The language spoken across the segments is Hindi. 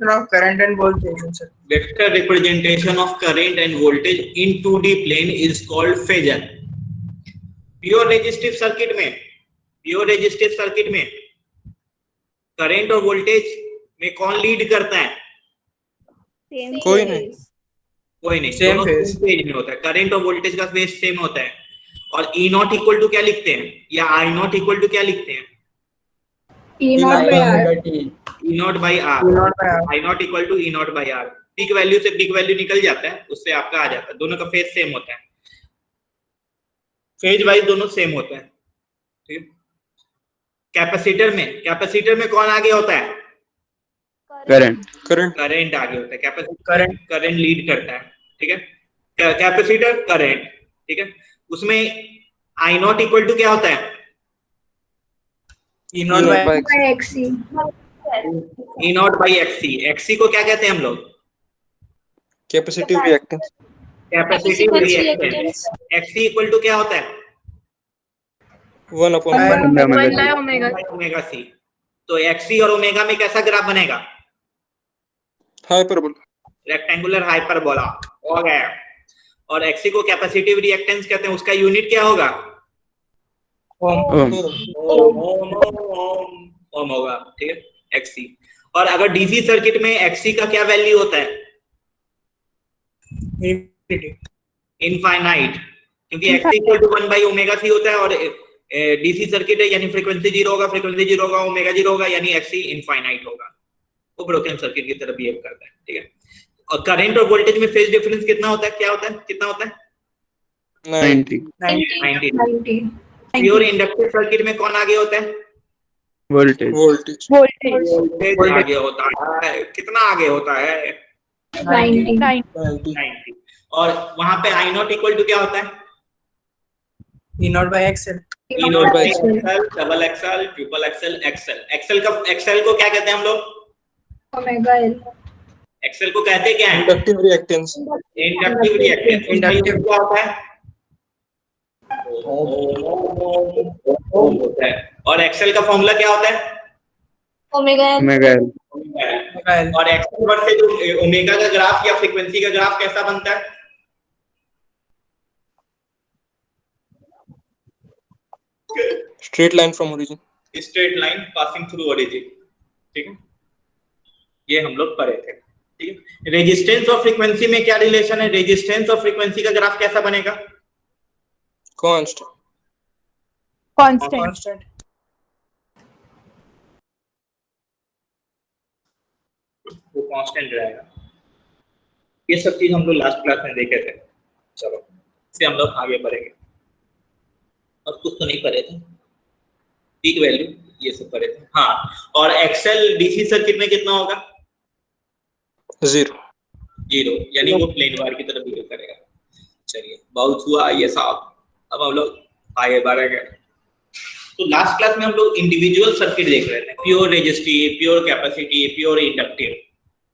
representation of current and voltage, sir. Vector representation of current and voltage in 2D plane is called phasor. Pure resistive circuit में करंट और वोल्टेज में कौन लीड करता है? कोई नहीं, सेम फेज में होता है। करंट और वोल्टेज का फेज सेम होता है। और E नॉट इक्वल टू क्या लिखते हैं, या I नॉट इक्वल टू क्या लिखते हैं? E naught by R. E naught by R. I naught equal to E naught by R. Peak value से पीक वैल्यू निकल जाता है, उससे आपका आ जाता है। दोनों का फेज सेम होता है, फेज वाइज दोनों सेम होता है। ठीक। कैपेसिटर में कौन आगे होता है? करंट आगे होता है। कैपेसिटर करंट लीड करता है। ठीक है, कैपेसिटर करंट। ठीक है, उसमें I नॉट इक्वल टू क्या होता है? E naught by XC. E naught by XC। XC को क्या कहते हैं हम लोग? Capacitive reactance. Capacitive reactance. XC equal to क्या होता है? 1/ओमेगा। Omega C। तो XC और ओमेगा में कैसा ग्राफ बनेगा? हाइपरबोला, रेक्टेंगुलर हाइपरबोला हो गया। और XC को कैपेसिटिव रिएक्टेंस कहते हैं, उसका यूनिट क्या होगा? ओम होगा। ठीक है, XC। और अगर डीसी सर्किट में XC का क्या वैल्यू होता है? इनफाइनाइट, क्योंकि XC इक्वल टू 1/ओमेगा C होता है। और डीसी सर्किट है यानी फ्रीक्वेंसी 0 होगा, ओमेगा 0 होगा, यानी XC इनफाइनाइट होगा। वो ब्रोकन सर्किट की तरह बिहेव करता है। ठीक है, और करंट और वोल्टेज में फेज डिफरेंस कितना होता है? कितना होता है? 90। प्योर इंडक्टिव सर्किट में कौन आगे होता है? वोल्टेज आगे होता है। कितना आगे होता है? 90। और वहां पे I नॉट इक्वल टू क्या होता है? E naught by XL. E naught by XL, double XL, triple XL, XL को क्या कहते हैं हम लोग? Omega L. XL को कहते क्या है? Inductive reactance. Inductive reactance. Inductive क्या होता है? ओम होता है। और XL का फॉर्मूला क्या होता है? Omega L. और XL वर्सेस ओमेगा का ग्राफ या फ्रीक्वेंसी का ग्राफ कैसा बनता है? Straight line from origin. Straight line passing through origin. ठीक है, ये हम लोग पढ़े थे। ठीक है, रेजिस्टेंस और फ्रीक्वेंसी में क्या रिलेशन है? रेजिस्टेंस और फ्रीक्वेंसी का ग्राफ कैसा बनेगा? कांस्टेंट। वो कांस्टेंट रहेगा। ये सब चीज हम लोग लास्ट क्लास में देखे थे। चलो इससे हम लोग आगे बढ़ेंगे। और कुछ तो नहीं पढ़े थे, पीक वैल्यू ये सब पढ़े थे। हाँ, और एक्सेल डीसी सर्किट में कितना होगा? 0, यानी वो प्लेन वायर की तरह बिहेव करेगा। चलिए, बहुत हुआ ये साहब, अब हम लोग आगे बढ़ेंगे। तो लास्ट क्लास में हम लोग इंडिविजुअल सर्किट देख रहे थे, pure resistive, pure capacitive, pure inductive.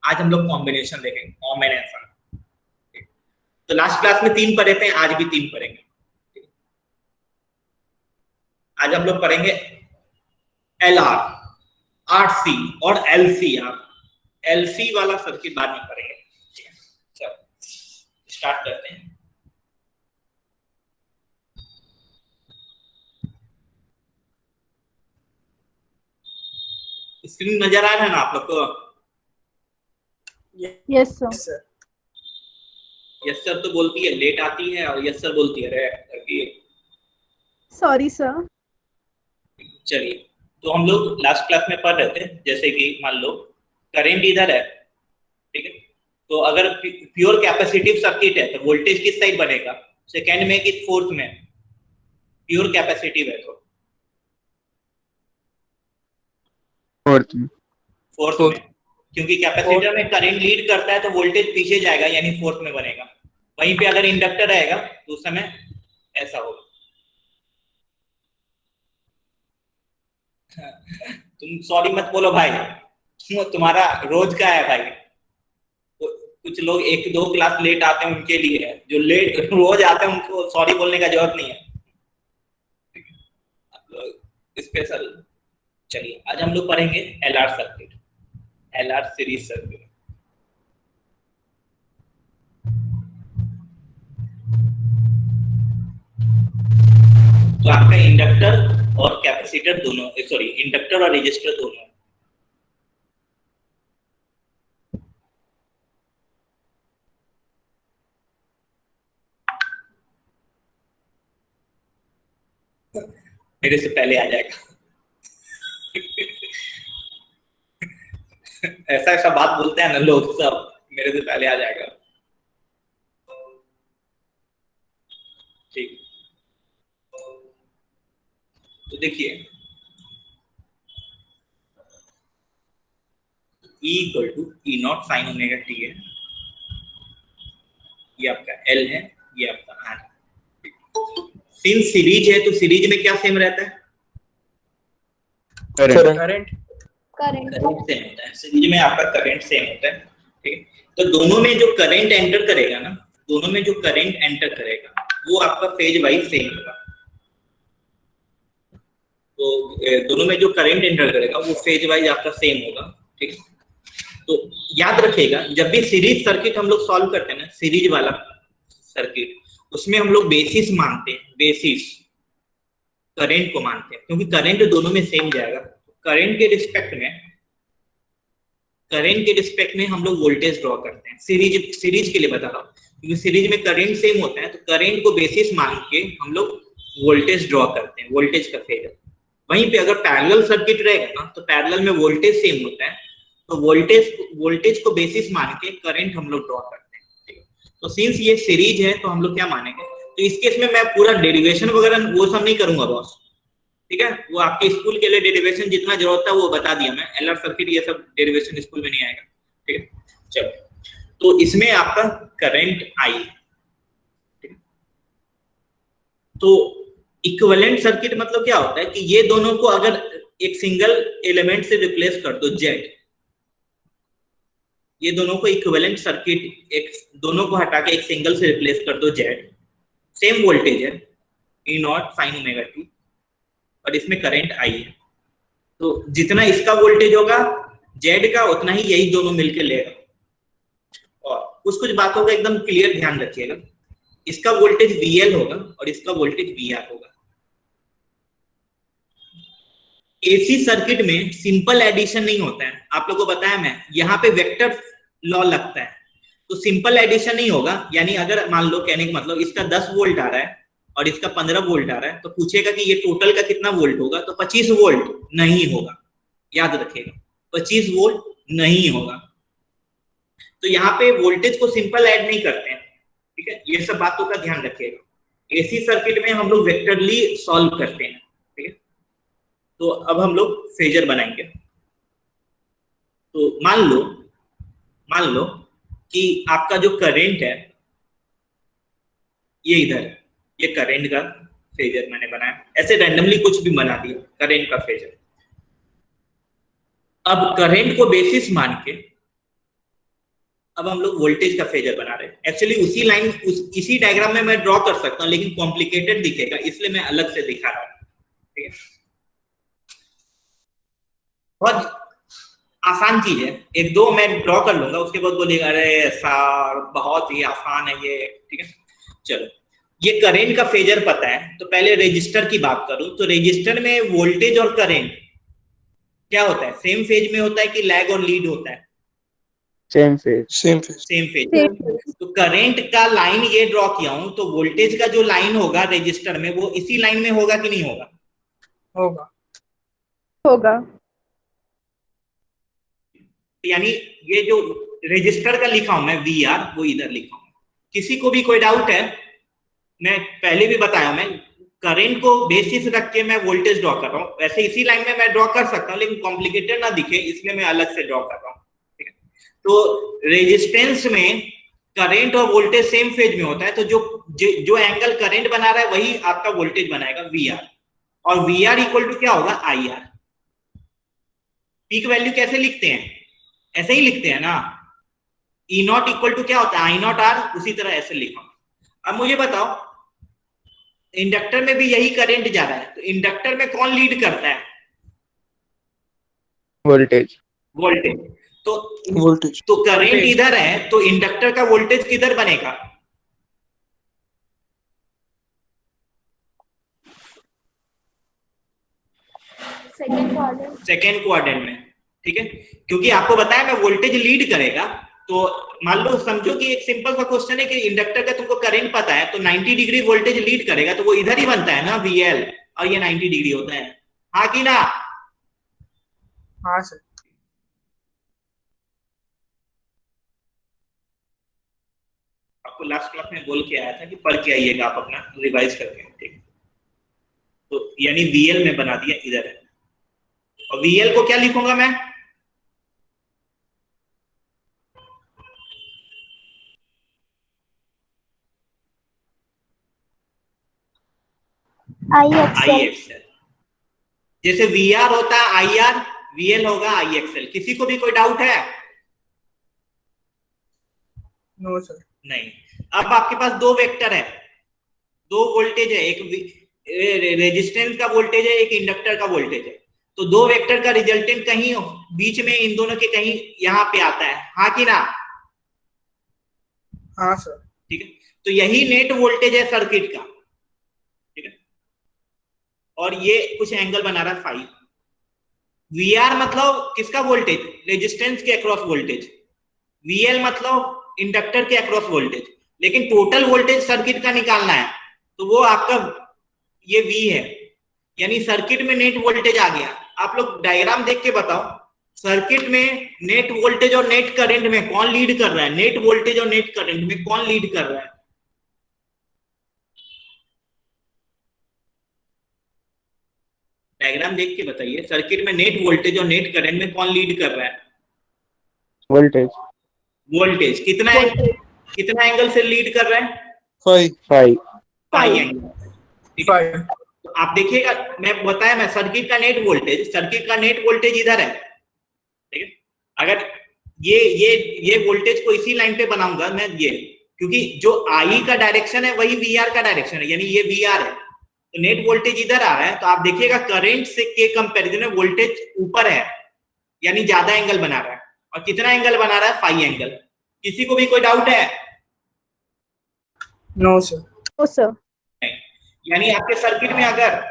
आज हम लोग कॉम्बिनेशन देखेंगे, कॉम्बिनेशन। तो लास्ट क्लास में 3 पढ़े थे, आज भी 3 पढ़ेंगे। आज हम लोग पढ़ेंगे LR, RC और LCR। LC वाला सर्किट बाद में पढ़ेंगे। चलो स्टार्ट करते हैं। स्क्रीन नजर आ रहा है ना आप लोग को? Yes sir. यस सर तो बोलती है, लेट आती है, और यस सर बोलती है रे करके। Sorry sir. चलिए, तो हम लोग लास्ट क्लास में पढ़ रहे थे, जैसे कि मान लो करंट इधर है। ठीक है, तो अगर प्योर कैपेसिटिव सर्किट है तो वोल्टेज किस साइड बनेगा? सेकंड में कि फोर्थ में? प्योर कैपेसिटिव है तो फोर्थ में, क्योंकि कैपेसिटर में करंट लीड करता है तो वोल्टेज पीछे जाएगा, यानी फोर्थ में बनेगा। वहीं पे अगर इंडक्टर रहेगा तो उस समय ऐसा होगा। तुम सॉरी मत बोलो भाई, तुम्हारा रोज का है भाई। कुछ लोग 1-2 क्लास लेट आते हैं, उनके लिए है। जो लेट रोज आते हैं उनको सॉरी बोलने का जरूरत नहीं है। स्पेशल। चलिए, आज हम लोग पढ़ेंगे LR circuit. LR series circuit. तो आपका इंडक्टर और कैपेसिटर दोनों, सॉरी इंडक्टर और रेजिस्टर दोनों। मेरे से पहले आ जाएगा। ऐसा ऐसा बात बोलते हैं ना लोग सब, मेरे से पहले आ जाएगा। ठीक, तो देखिए E equal to E not sine omega T है, ये आपका L है, ये आपका R। सिंस सीरीज है तो सीरीज में क्या सेम रहता है? Current. Current Current. Current same होता है, सीरीज में आपका करंट सेम होता है। ठीक, तो दोनों में जो करंट एंटर करेगा ना, दोनों में जो करंट एंटर करेगा वो आपका फेज वाइज सेम होगा। तो दोनों में जो करंट एंटर करेगा वो फेज वाइज आपका सेम होगा। ठीक, तो याद रखिएगा जब भी सीरीज सर्किट हम लोग सॉल्व करते हैं ना, सीरीज वाला सर्किट, उसमें हम लोग बेसिस मानते हैं, बेसिस करंट को मानते हैं, क्योंकि करंट दोनों में सेम जाएगा। करंट के रिस्पेक्ट में हम लोग वोल्टेज ड्रॉ करते हैं। सीरीज के लिए बता रहा हूँ, क्योंकि सीरीज में करंट सेम होता है, तो करंट को बेसिस मान के हम लोग वोल्टेज ड्रॉ करते हैं, वोल्टेज का फेजर। वहीं पे अगर पैरेलल सर्किट रहेगा ना, तो पैरेलल में वोल्टेज सेम होता है, तो वोल्टेज को बेसिस मान के करंट हम लोग ड्रॉ करते हैं। ठीक है, तो सिंस ये सीरीज है तो हम लोग क्या मानेंगे, तो इस केस में मैं पूरा डेरिवेशन वगैरह वो सब नहीं करूंगा बॉस। ठीक है, वो आपके स्कूल के लिए डेरिवेशन जितना जरूरत था वो बता दिया मैं। LR सर्किट ये सब डेरिवेशन स्कूल में नहीं आएगा। ठीक है, चलो, तो इसमें आपका करंट I है। ठीक है, तो इक्विवेलेंट सर्किट मतलब क्या होता है कि ये दोनों को अगर एक सिंगल एलिमेंट से रिप्लेस कर दो, Z, ये दोनों को इक्विवेलेंट सर्किट, एक दोनों को हटा के एक सिंगल से रिप्लेस कर दो, Z, सेम वोल्टेज है E not sine omega T, और इसमें करंट I है। तो जितना इसका वोल्टेज होगा Z का, उतना ही यही दोनों मिलके लेगा। और कुछ बातों का एकदम क्लियर ध्यान रखिएगा, इसका वोल्टेज VL होगा और इसका वोल्टेज VR होगा। AC सर्किट में सिंपल एडिशन नहीं होता है, आप लोगों को बताया मैं, यहाँ पे वेक्टर लॉ लगता है, तो सिंपल एडिशन नहीं होगा। यानी अगर मान लो, कहने का मतलब इसका 10 वोल्ट आ रहा है और इसका 15 वोल्ट आ रहा है, तो पूछेगा कि ये टोटल का कितना वोल्ट होगा, तो 25 वोल्ट नहीं होगा, याद रखिएगा 25 वोल्ट नहीं होगा। तो यहाँ पे वोल्टेज को सिंपल ऐड नहीं करते हैं। ठीक है, ये सब बातों का ध्यान रखिएगा। एसी सर्किट में हम लोग वेक्टरली सॉल्व करते हैं। ठीक है, तो अब हम लोग फेजर बनाएंगे। तो मान लो कि आपका जो करंट है ये इधर है, ये करंट का फेजर मैंने बनाया, ऐसे रैंडमली कुछ भी बना दिया करंट का फेजर। अब करंट को बेसिस मान के अब हम लोग वोल्टेज का फेजर बना रहे हैं। एक्चुअली उसी लाइन इसी डायग्राम में मैं ड्रॉ कर सकता हूं, लेकिन कॉम्प्लिकेटेड दिखेगा, इसलिए मैं अलग से दिखा रहा हूं। ठीक है, बहुत आसान चीज है, एक दो मैं ड्रॉ कर लूंगा, उसके बाद बोलिएगा अरे सर बहुत ही आसान है ये। ठीक है, चलो, ये करंट का फेजर पता है, तो पहले रेजिस्टर की बात करूं, तो रेजिस्टर में वोल्टेज और करंट क्या होता है, सेम फेज में होता है कि लैग और लीड होता है? Same phase. तो करंट का लाइन ये ड्रॉ किया हूं, तो वोल्टेज का जो लाइन होगा रेजिस्टर में वो इसी लाइन में होगा कि नहीं होगा? होगा। यानी ये जो रेजिस्टर का लिखा हूं मैं VR, वो इधर लिखा हूं। किसी को भी कोई डाउट है? मैं पहले भी बताया, मैं करंट को बेसिस रख के मैं वोल्टेज ड्रॉ कर रहा हूं, वैसे इसी लाइन में मैं ड्रॉ कर सकता हूं, लेकिन कॉम्प्लिकेटेड ना दिखे इसलिए मैं अलग से ड्रॉ कर रहा हूं। ठीक है, तो रेजिस्टेंस में करंट और वोल्टेज सेम फेज में होता है, तो जो एंगल करंट बना रहा है वही आपका वोल्टेज बनाएगा VR, और VR इक्वल टू क्या होगा, IR। पीक वैल्यू कैसे लिखते हैं? ऐसे ही लिखते हैं ना, E नॉट इक्वल टू क्या होता है, I नॉट R, उसी तरह ऐसे लिखा। अब मुझे बताओ, इंडक्टर में भी यही करंट जा रहा है, तो इंडक्टर में कौन लीड करता है? वोल्टेज। तो वोल्टेज तो करंट इधर है, तो इंडक्टर का वोल्टेज किधर बनेगा? सेकेंड क्वाड्रेंट में, ठीक है, क्योंकि आपको बताया मैं वोल्टेज लीड करेगा। तो मान लो समझो कि एक सिंपल सा क्वेश्चन है कि इंडक्टर का तुमको करंट पता है, तो 90 डिग्री वोल्टेज लीड करेगा, तो वो इधर ही बनता है ना VL, और ये 90 डिग्री होता है, हाँ कि ना? हाँ सर। आपको लास्ट क्लास में बोल के आया था कि पढ़ के आइएगा आप अपना रिवाइज करके, ठीक। तो यानी VL में बना दिया इधर है, और VL को क्या लिखूंगा मैं? IXL। जैसे VR होता है IR, VL होगा IXL। किसी को भी कोई डाउट है? No sir. नहीं। अब आपके पास दो वेक्टर है, दो वोल्टेज है, एक रेजिस्टेंस का वोल्टेज है, एक इंडक्टर का वोल्टेज है। तो दो वेक्टर का रिजल्टेंट कहीं बीच में इन दोनों के कहीं यहां पे आता है, हाँ कि ना? हाँ सर। ठीक है, तो यही नेट वोल्टेज है सर्किट का, ठीक है, और ये कुछ एंगल बना रहा है फाई। VR मतलब किसका वोल्टेज? रेजिस्टेंस के अक्रॉस वोल्टेज। VL मतलब इंडक्टर के अक्रॉस वोल्टेज। लेकिन टोटल वोल्टेज सर्किट का निकालना है, तो वो आपका ये V है, यानी सर्किट में नेट वोल्टेज आ गया। आप लोग डायग्राम देख के बताओ, सर्किट में नेट वोल्टेज और नेट करंट में कौन लीड कर रहा है? नेट वोल्टेज और नेट करंट में कौन लीड कर रहा है? डायग्राम देख के बताइए, सर्किट में नेट वोल्टेज और नेट करंट में कौन लीड कर रहा है? वोल्टेज। वोल्टेज कितना एंगल से लीड कर रहा है? फाई एंगल, ठीक है। तो आप देखिएगा, मैं बताया मैं सर्किट का नेट वोल्टेज इधर है, ठीक है। अगर ये वोल्टेज को इसी लाइन पे बनाऊंगा मैं, ये क्योंकि जो I का डायरेक्शन है वही VR का डायरेक्शन है, यानी ये VR है, तो नेट वोल्टेज इधर आ रहा है। तो आप देखिएगा करंट से के कंपैरिजन में वोल्टेज ऊपर है, यानी ज्यादा एंगल बना रहा है। और कितना एंगल बना रहा है? Phi angle. किसी को भी कोई डाउट है? No sir. No sir. यानी आपके सर्किट में अगर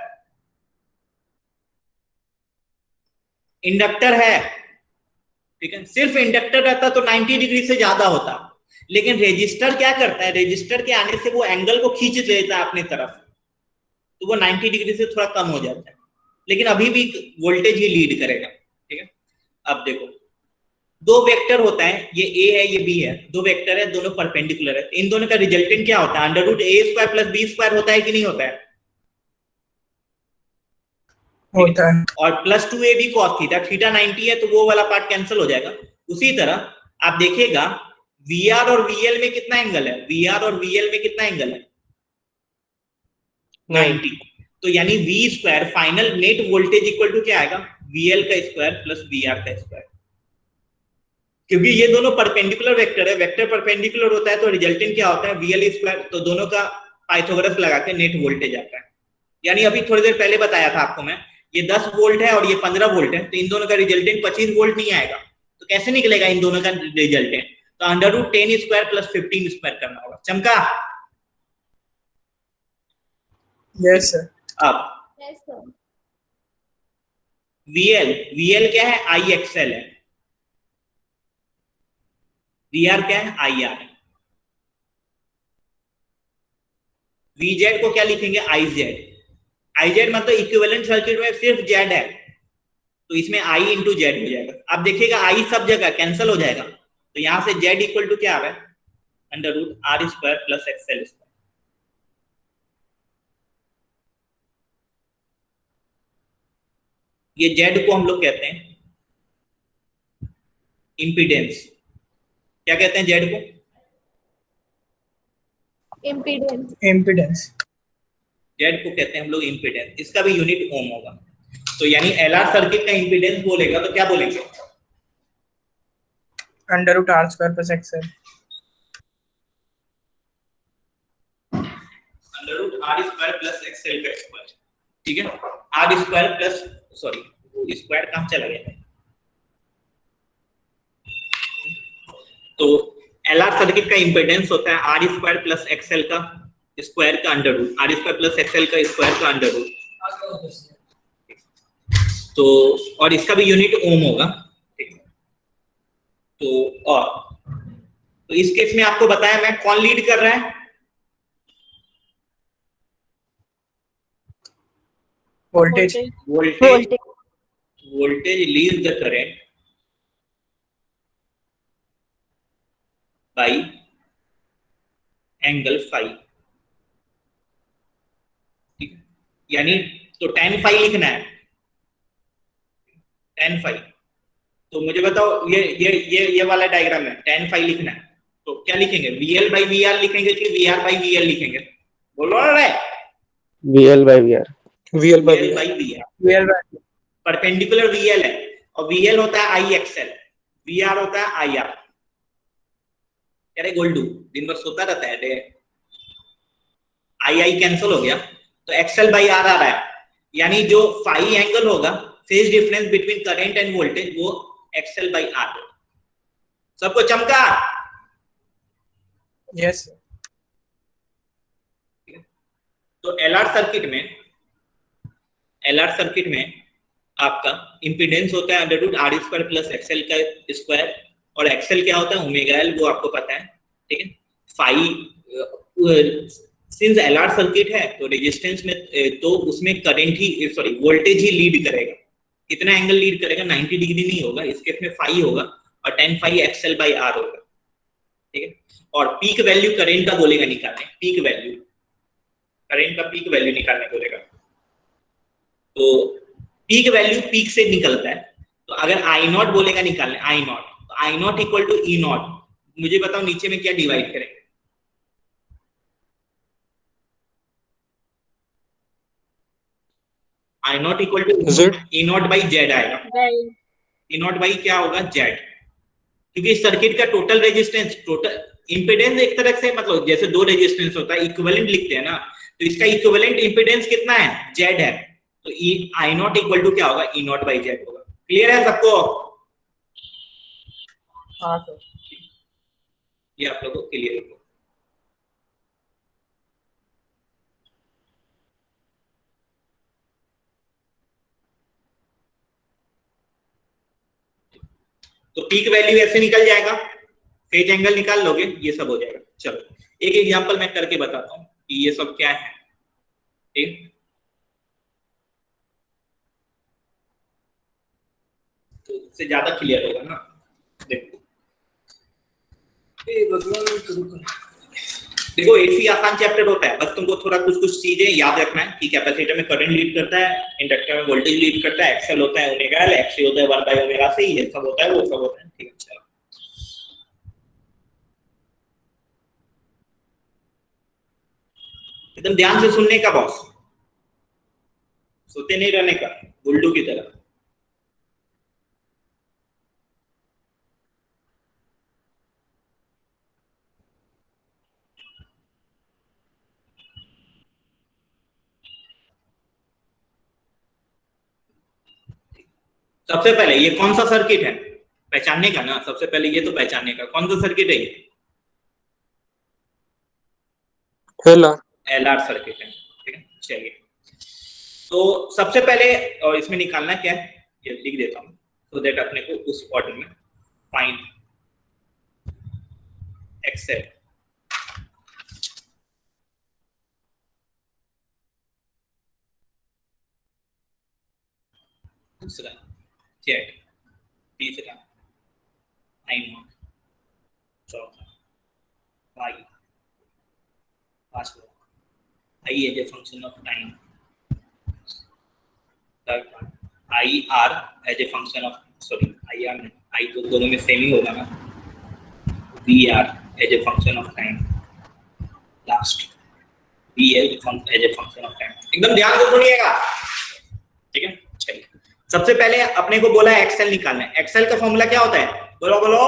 इंडक्टर है, ठीक है, सिर्फ इंडक्टर रहता तो 90 डिग्री से ज्यादा होता, लेकिन रेजिस्टर क्या करता है? रेजिस्टर के आने से वो एंगल को खींच लेता है अपनी तरफ, तो वो 90 डिग्री से थोड़ा कम हो जाता है, लेकिन अभी भी वोल्टेज ही लीड करेगा, ठीक है। अब देखो, दो वेक्टर होता है, ये A है ये B है, दो वेक्टर है, दोनों परपेंडिकुलर है, इन दोनों का रिजल्टेंट क्या होता है? √a² + b² होता है कि नहीं होता है? होता है। और +2ab cos थीटा, थीटा 90 है तो वो वाला पार्ट कैंसिल हो जाएगा। उसी तरह आप देखिएगा VR और VL में कितना एंगल है? VR और VL में कितना एंगल है? 90। तो यानी V² final net voltage equal to क्या आएगा? VL का स्क्वायर प्लस VR का स्क्वायर, क्योंकि ये दोनों परपेंडिकुलर वेक्टर है, वेक्टर परपेंडिकुलर होता है तो रिजल्टेंट क्या होता है? VL²। तो दोनों का पाइथागोरस लगा के नेट वोल्टेज आता है। यानी अभी थोड़ी देर पहले बताया था आपको मैं, ये 10 वोल्ट है और ये 15 वोल्ट है, तो इन दोनों का रिजल्टेंट 25 वोल्ट नहीं आएगा। तो कैसे निकलेगा इन दोनों का रिजल्टेंट? तो √10² + 15² करना होगा। चमका? Yes sir. अब VL क्या है? IXL है। VR क्या है? IR है। VZ को क्या लिखेंगे? IZ मतलब इक्विवेलेंट सर्किट में सिर्फ Z है, तो इसमें I × Z हो जाएगा। अब देखिएगा I सब जगह कैंसिल हो जाएगा, तो यहां से Z इक्वल टू क्या आ रहा है? √R² + XL²। ये Z को हम लोग कहते हैं इंपीडेंस। क्या कहते हैं Z को? इम्पीडेंस। Z को कहते हैं हम लोग इंपीडेंस। इसका भी यूनिट ओम होगा। तो यानी LR सर्किट का इंपीडेंस बोलेगा तो क्या बोलेंगे? √R² + XL। √R² + XL का स्क्वायर, ठीक है। R² प्लस, सॉरी स्क्वायर कहां चला गया? तो LR सर्किट का इंपेडेंस होता है R स्क्वायर प्लस XL का स्क्वायर का under root, R square plus XL का स्क्वायर का अंडर रूट। तो और इसका भी यूनिट ओम होगा। तो इस केस में आपको बताया मैं कौन लीड कर रहा है, voltage lead the current by angle phi. ठीक है, यानी तो tan फाई लिखना है, tan फाई। तो मुझे बताओ ये वाला डायग्राम है, tan फाई लिखना है तो क्या लिखेंगे, VL बाई VR लिखेंगे कि VR बाई VL लिखेंगे, बोलो ना रे। VL by VR। VL by VR perpendicular VL है और VL होता है IXL, VR होता है IR। अरे गोल्डू दिन भर सोता रहता है, आई कैंसिल हो गया तो XL बाई R आ रहा है, यानी जो फाई एंगल होगा phase difference between current and voltage वो XL बाई R होगा। सबको चमका? यस। तो LR सर्किट में आपका इंपीडेंस होता है under root R square plus XL का स्क्वायर, और XL क्या होता है ओमेगा L, वो आपको पता है। ठीक है, फाई सिंस LR सर्किट है तो रेजिस्टेंस में तो उसमें करंट ही सॉरी वोल्टेज ही लीड करेगा। कितना एंगल लीड करेगा, 90 डिग्री नहीं होगा, इस केस में फाई होगा और tan phi XL by R होगा। ठीक है, और पीक वैल्यू करंट का बोलेगा निकालने, पीक वैल्यू करंट का पीक वैल्यू निकालने बोलेगा। तो पीक वैल्यू पीक से निकलता है, तो अगर I0 बोलेगा निकालने, I0 तो I0 इक्वल टू E0। मुझे बताओ नीचे में क्या डिवाइड करेंगे, I0 equal to E0 by Z आएगा। E0 बाई क्या होगा, Z, क्योंकि इस सर्किट का टोटल रेजिस्टेंस, टोटल इंपेडेंस एक तरह से मतलब जैसे दो रेजिस्टेंस होता है इक्विवेलेंट लिखते हैं ना, तो इसका इक्विवेलेंट इंपेडेंस कितना है, Z है, तो I0 इक्वल टू क्या होगा, E0 बाई Z होगा। क्लियर है सबको? हाँ सर। ये आप लोगों को क्लियर है? तो पीक वैल्यू ऐसे निकल जाएगा, फेज एंगल निकाल लोगे, ये सब हो जाएगा। चलो एक एग्जांपल मैं करके बताता हूँ कि ये सब क्या है। ठीक, तो इससे ज्यादा क्लियर होगा ना। देखो एसी आसान चैप्टर होता है, बस तुमको थोड़ा कुछ कुछ चीजें याद रखना है कि कैपेसिटर में करंट लीड करता है, इंडक्टर में वोल्टेज लीड करता है, एक्सएल होता है ओमेगा एल, एक्ससी होता है 1 बाय ओमेगा से, ये सब होता है, वो सब होता है। ठीक है, चलो एकदम ध्यान से सुनने का बॉस, सोते नहीं रहने का गुल्डू की तरह। सबसे पहले ये कौन सा सर्किट है, पहचानने का ना, सबसे पहले ये तो पहचानने का कौन सा सर्किट है ये, LR सर्किट है। ठीक है, चलिए तो सबसे पहले और इसमें निकालना क्या है, ये लिख देता हूं तो दैट अपने को उस ऑर्डर में फाइंड एक्सेल। दूसरा जेड, तीसरा I0, चौथा वाई, पांचवा I as a function of time, third one IR as a function of sorry IR नहीं, I तो दोनों में सेम ही होगा ना, VR as a function of time, last VL as a function of time. एकदम ध्यान से सुनिएगा। ठीक है, चलिए सबसे पहले अपने को बोला है एक्सएल निकालना है। एक्सएल का फॉर्मूला क्या होता है, बोलो बोलो,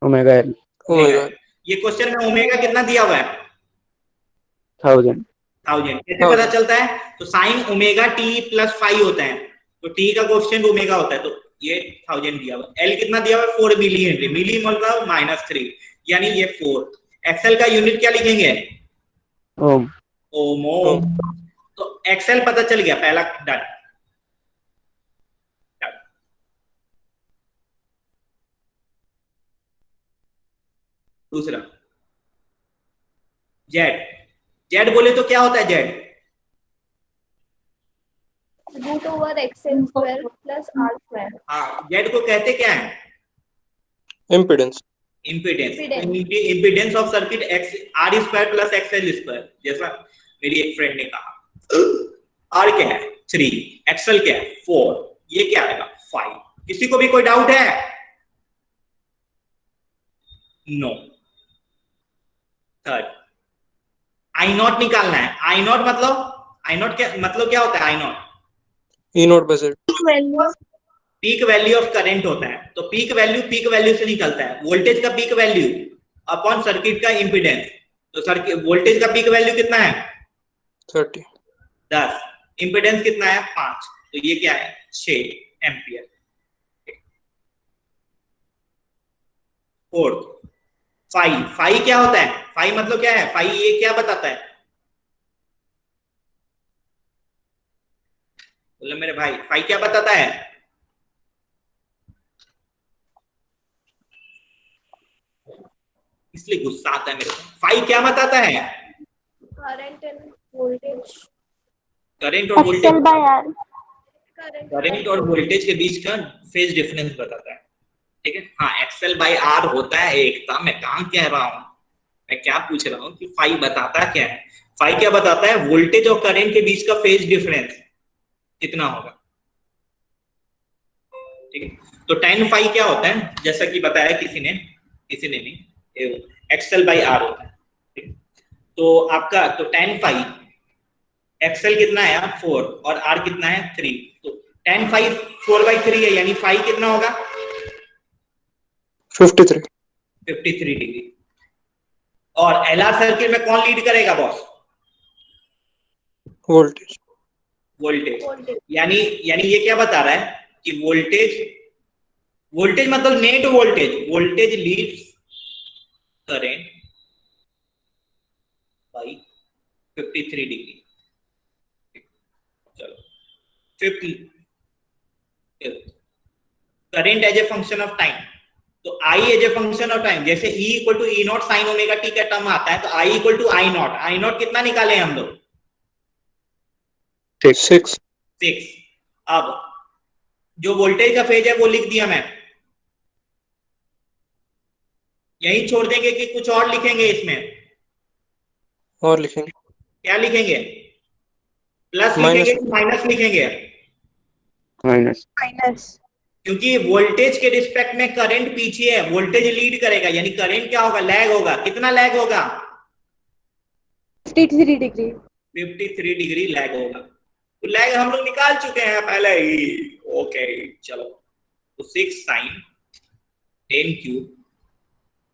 ओमेगा एल। ये क्वेश्चन में ओमेगा कितना दिया हुआ है, 1000। कैसे पता चलता है, तो sine omega T plus phi होता है, तो टी का कोएफिशिएंट ओमेगा होता है, तो ये 1000 दिया हुआ, एल कितना दिया हुआ है 4 मिली हेनरी, मिली मतलब -3 यानी ये 4। एक्सएल का यूनिट क्या लिखेंगे? ओम। ओम। तो एक्सएल पता चल गया, पहला डन। दूसरा जेड, जेड बोले तो क्या होता है Z? Root over XL square plus R square. हाँ, जेड को कहते क्या है? Impedance. Impedance. Impedance of circuit X R square plus XL square, जैसा मेरी एक फ्रेंड ने कहा। आर क्या है 3, एक्सएल क्या है 4, ये क्या आएगा 5। किसी को भी कोई डाउट है? नो। थर्ड आई नॉट निकालना है। आई नॉट मतलब क्या होता है? I naught E naught by Z, peak value of current होता है। तो पीक वैल्यू से निकलता है वोल्टेज का पीक वैल्यू अपॉन सर्किट का इंपीडेंस। तो सर्किट वोल्टेज का पीक वैल्यू कितना है? 30। 10। इंपीडेंस कितना है? 5। तो ये क्या है? 6 एम्पियर। फोर्थ फाई क्या होता है? फाई मतलब क्या है? फाई ये क्या बताता है? बोलो मेरे भाई, फाई क्या बताता है? इसलिए गुस्सा आता है मेरे को। फाई क्या बताता है? Current and voltage. करंट और voltage, XL by R. Current और वोल्टेज के बीच का फेज डिफरेंस बताता है। ठीक है, हाँ एक्सएल बाय आर होता है एकता। मैं कहां कह रहा हूं, मैं क्या पूछ रहा हूं कि फाई बताता क्या है? फाई क्या बताता है? वोल्टेज और करंट के बीच का फेज डिफरेंस कितना होगा। ठीक है, तो tan फाई क्या होता है? जैसा कि बताया किसी ने नहीं, एक्सएल बाय आर होता है। ठीक, तो आपका तो tan फाई एक्सएल कितना है 4 और आर कितना है 3, तो tan फाई 4/3 है, यानी फाई कितना होगा 53 डिग्री। और एलआर सर्किट में कौन लीड करेगा बॉस? वोल्टेज। वोल्टेज। यानी ये क्या बता रहा है कि वोल्टेज मतलब net voltage leads current by 53 degree. चलो 50 current as a function of time. तो I as a function of time, जैसे E equal to E not sine omega T का टर्म आता है, तो I equal to I not कितना निकाले हम लोग? 6। अब जो वोल्टेज का फेज है वो लिख दिया मैं, यही छोड़ देंगे कि कुछ और लिखेंगे इसमें? और लिखेंगे, क्या लिखेंगे? प्लस लिखेंगे कि माइनस लिखेंगे? माइनस। क्योंकि वोल्टेज के रिस्पेक्ट में करंट पीछे है, वोल्टेज लीड करेगा, यानी करंट क्या होगा? लैग होगा। कितना लैग होगा? 53 डिग्री। 53 डिग्री लैग होगा। तो लैग हम लोग निकाल चुके हैं पहले ही। ओके चलो, तो 6 sine 10 cube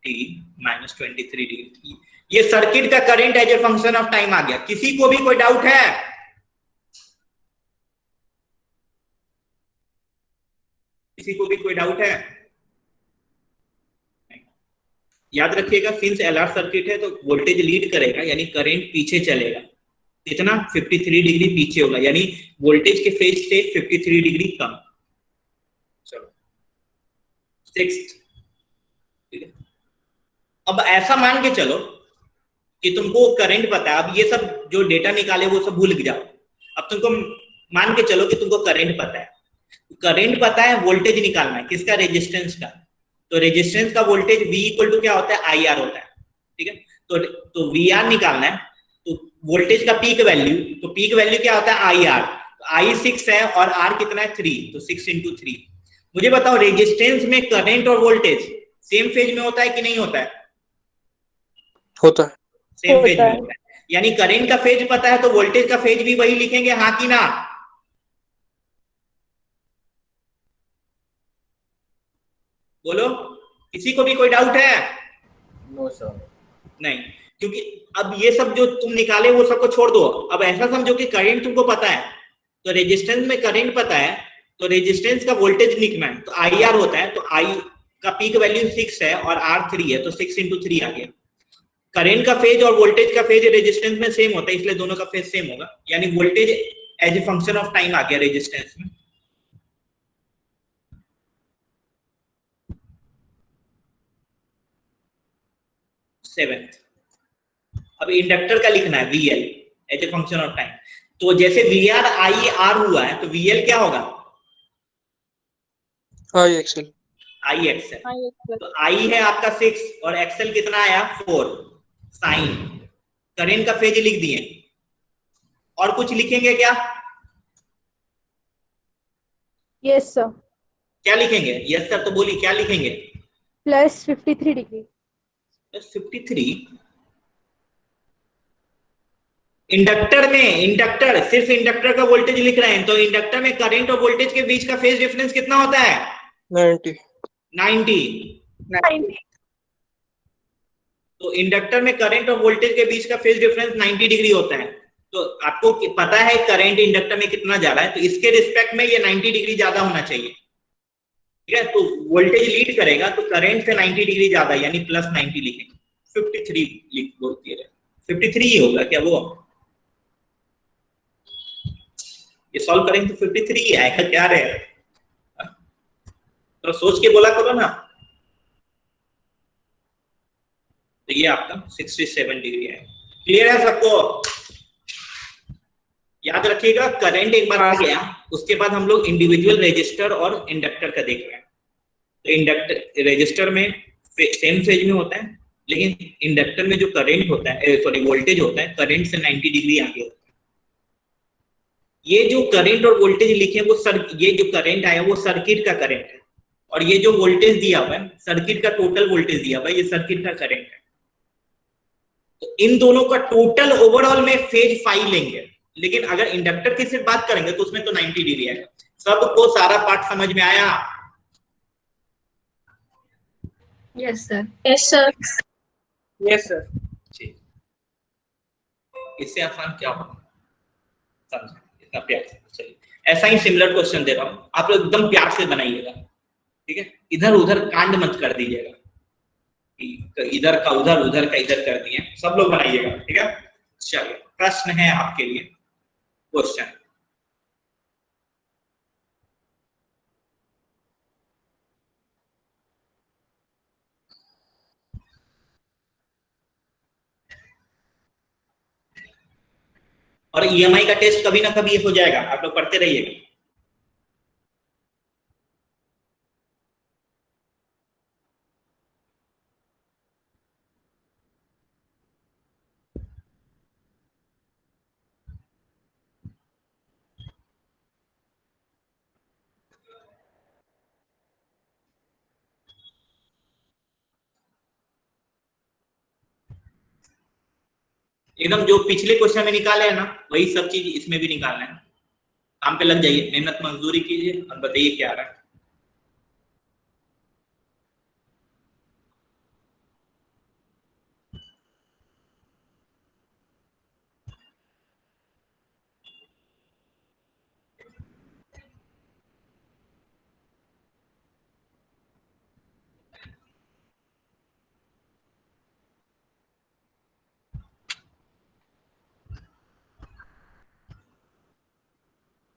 T minus 23 degree, ये सर्किट का current as a function of time आ गया। किसी को भी कोई डाउट है? किसी को भी कोई डाउट है? याद रखिएगा, सिंस एलआर सर्किट है तो वोल्टेज लीड करेगा, यानी करंट पीछे चलेगा। कितना? 53 डिग्री पीछे होगा, यानी वोल्टेज के फेज से 53 डिग्री कम। चलो 6th, ठीक है। अब ऐसा मान के चलो कि तुमको करंट पता है। अब ये सब जो डेटा निकाले वो सब भूल जाओ। अब तुमको मान के चलो कि तुमको करंट पता है, करंट पता है, वोल्टेज निकालना है किसका? रेजिस्टेंस का। तो रेजिस्टेंस का वोल्टेज V इक्वल टू क्या होता है? IR होता है। ठीक है, तो VR निकालना है, तो वोल्टेज का पीक वैल्यू, तो पीक वैल्यू क्या होता है? IR। तो I 6 है और R कितना है 3, तो 6 × 3। मुझे बताओ रेजिस्टेंस में करंट और वोल्टेज सेम फेज में होता है कि नहीं होता है? होता है, सेम फेज में होता है। यानी करंट का फेज पता है तो वोल्टेज का फेज भी वही लिखेंगे, हाँ कि ना? बोलो, किसी को भी कोई डाउट है? No sir. नहीं, क्योंकि अब ये सब जो तुम निकाले वो सबको छोड़ दो। अब ऐसा समझो कि करंट तुमको पता है, तो रेजिस्टेंस में करंट पता है, तो रेजिस्टेंस का वोल्टेज लिखना है तो आई आर होता है, तो आई का पीक वैल्यू 6 है और आर 3 है, तो 6 इंटू 3 आ गया। करंट का फेज और वोल्टेज का फेज रेजिस्टेंस में सेम होता है, इसलिए दोनों का फेज सेम होगा, यानी voltage as a function of time आ गया रेजिस्टेंस में। सेवेंथ, अब इंडक्टर का लिखना है VL as a function of time. तो जैसे वीआर आई आर हुआ है तो वीएल क्या होगा? आई एक्सएल। आई एक्सएल। तो आई है आपका 6 और एक्सएल कितना आया 4 साइन। करेंट का फेज लिख दिए, और कुछ लिखेंगे क्या? Yes sir. क्या लिखेंगे? यस सर तो बोली, क्या लिखेंगे? Plus 53 degree. 53। इंडक्टर में, इंडक्टर सिर्फ इंडक्टर का वोल्टेज लिख रहे हैं, तो इंडक्टर में करंट और वोल्टेज के बीच का फेज डिफरेंस कितना होता है? 90। तो इंडक्टर में करंट और वोल्टेज के बीच का फेज डिफरेंस 90 डिग्री होता है। तो आपको पता है करंट इंडक्टर में कितना जा रहा है, तो इसके रिस्पेक्ट में ये 90 डिग्री ज्यादा होना चाहिए, ठीक है। तो वोल्टेज लीड करेगा तो करंट से 90 डिग्री ज्यादा, यानी प्लस 90 लिखेंगे। 53 लिख बोलती है, 53 ही होगा क्या वो? ये सॉल्व करेंगे तो 53 ही आएगा, क्या रहेगा? तो सोच के बोला करो ना। तो ये आपका 67 डिग्री है। क्लियर है सबको? याद रखिएगा, करंट एक बार आ गया, उसके बाद हम लोग इंडिविजुअल रेजिस्टर और इंडक्टर का देख रहे हैं। तो इंडक्टर रेजिस्टर में सेम फेज में होता है, लेकिन इंडक्टर में जो करंट होता है, सॉरी वोल्टेज होता है, करंट से 90 डिग्री आगे होता है। ये जो करंट और वोल्टेज लिखे वो ये जो करंट आया वो सर्किट का करंट है, और ये जो वोल्टेज दिया हुआ है सर्किट का टोटल वोल्टेज दिया हुआ है, ये सर्किट का करंट है। तो इन दोनों का टोटल ओवरऑल में फेज फाई लेंगे, लेकिन अगर इंडक्टर की सिर्फ बात करेंगे तो उसमें तो 90 डिग्री आएगा। सबको सारा पार्ट समझ में आया? Yes sir. Yes sir. Yes sir. इससे आसान क्या होगा? समझा इतना प्यार से? चलिए, ऐसा ही सिमिलर क्वेश्चन दे रहा हूं, आप लोग एकदम प्यार से बनाइएगा, ठीक है। इधर उधर कांड मत कर दीजिएगा, इधर का उधर, उधर का इधर कर दिए, सब लोग बनाइएगा, ठीक है। चलिए, प्रश्न है आपके लिए, क्वेश्चन। और ईएमआई का टेस्ट कभी ना कभी हो जाएगा, आप लोग पढ़ते रहिएगा। एकदम जो पिछले क्वेश्चन में निकाले हैं ना, वही सब चीज इसमें भी निकालना है। काम पे लग जाइए, मेहनत मजदूरी कीजिए और बताइए क्या आ रहा है।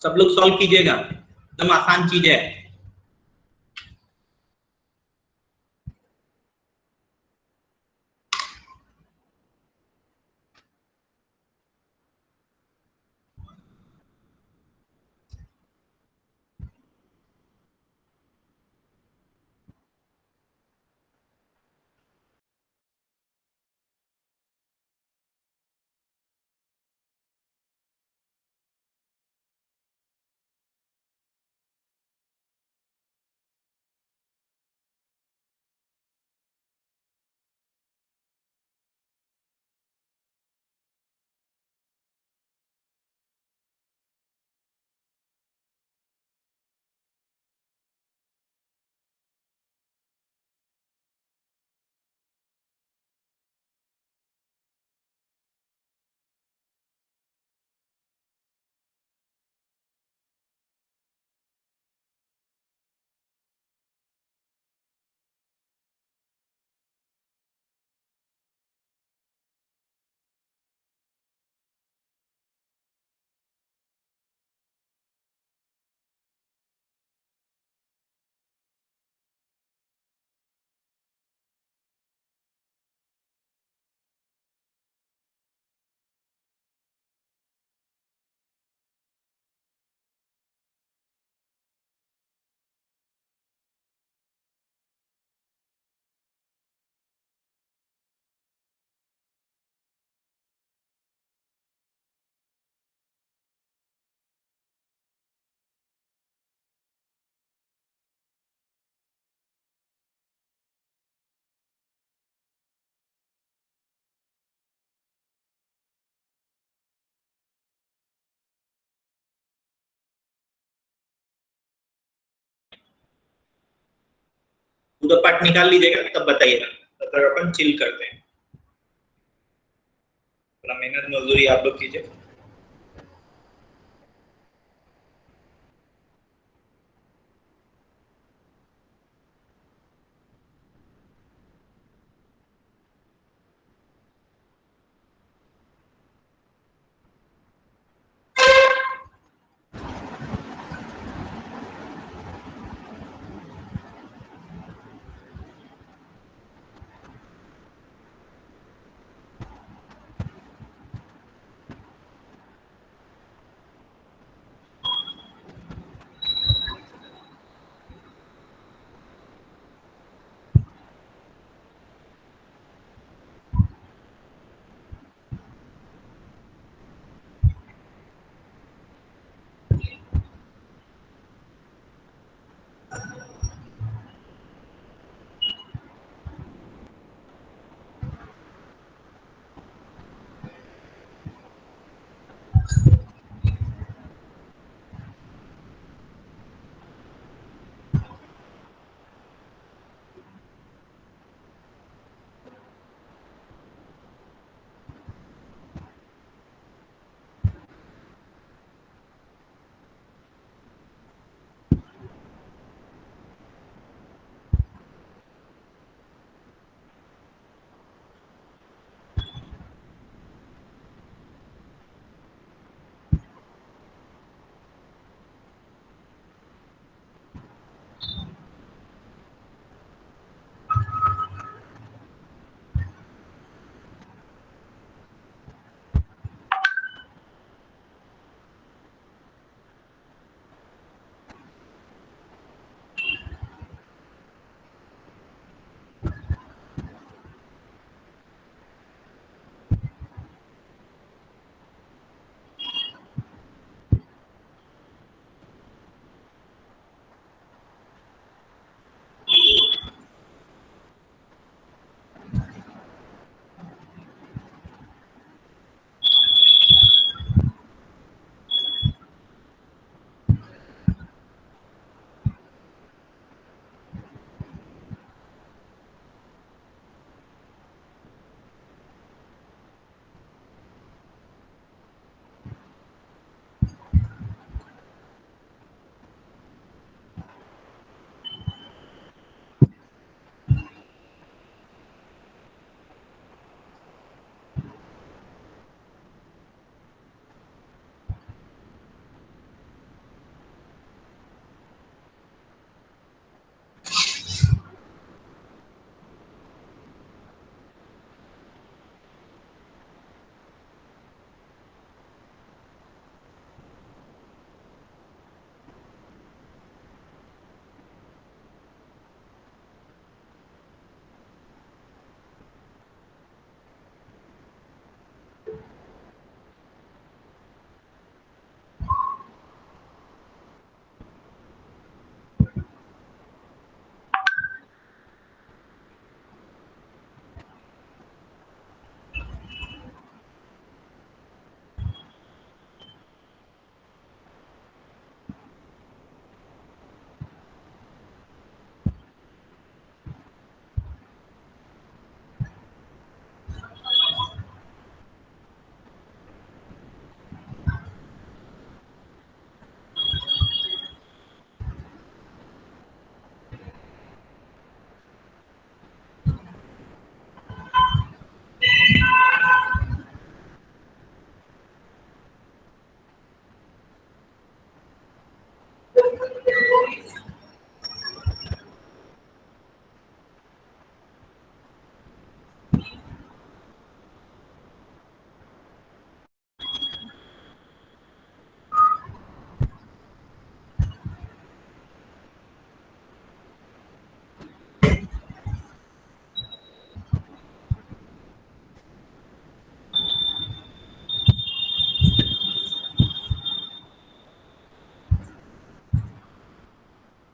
सब लोग सॉल्व कीजिएगा, एकदम आसान चीज है। पूरा पार्ट निकाल लीजिएगा तब बताइएगा, तब अपन चिल करते हैं। थोड़ा मेहनत मजदूरी आप लोग कीजिए।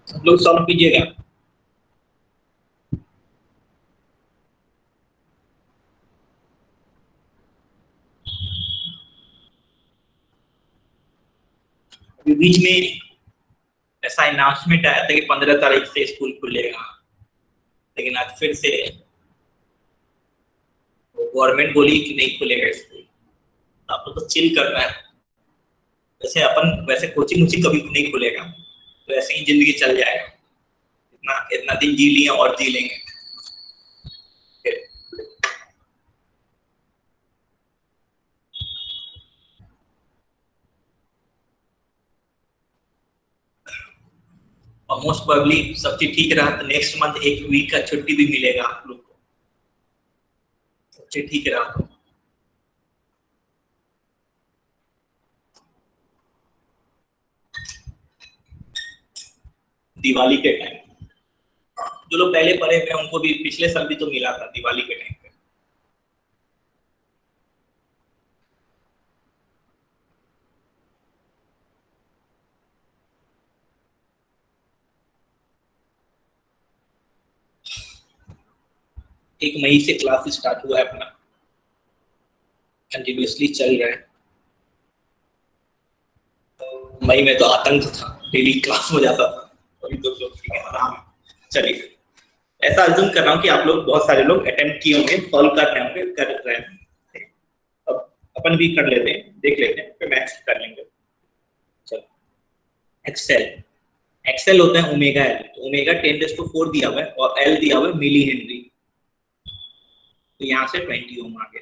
सब लोग सॉल्व कीजिएगा। अभी बीच में ऐसा अनाउंसमेंट आया था कि 15 तारीख से स्कूल खुलेगा, लेकिन आज फिर से गवर्नमेंट बोली कि नहीं खुलेगा स्कूल, आपको तो चिल करना है। वैसे कोचिंग वोचिंग कभी नहीं खुलेगा, तो ऐसे ही जिंदगी चल जाएगा। इतना दिन जी लिए और जी लेंगे। और मोस्ट प्रोबेबली सब चीज ठीक रहा तो नेक्स्ट मंथ एक वीक का छुट्टी भी मिलेगा आप लोग को, सब चीज ठीक रहा तो। दिवाली के टाइम जो लोग पहले पढ़े हुए उनको भी पिछले साल भी तो मिला था दिवाली के टाइम पे। एक मई से क्लास स्टार्ट हुआ है अपना, कंटिन्यूअसली चल रहा है। मई में तो आतंक था, डेली क्लास हो जाता था, अभी तो लोग ठीक है, आराम है। चलिए, ऐसा अज्यूम कर रहा हूँ कि आप लोग बहुत सारे लोग अटेम्प्ट किए होंगे, सॉल्व कर रहे होंगे, कर रहे हैं। अब अपन भी कर लेते हैं, देख लेते हैं, फिर मैच कर लेंगे। चलो, एक्सेल होता है ओमेगा एल, तो ओमेगा 10⁴ दिया हुआ है और एल दिया हुआ है मिली हेनरी, तो यहाँ से 20 ओम आ गया।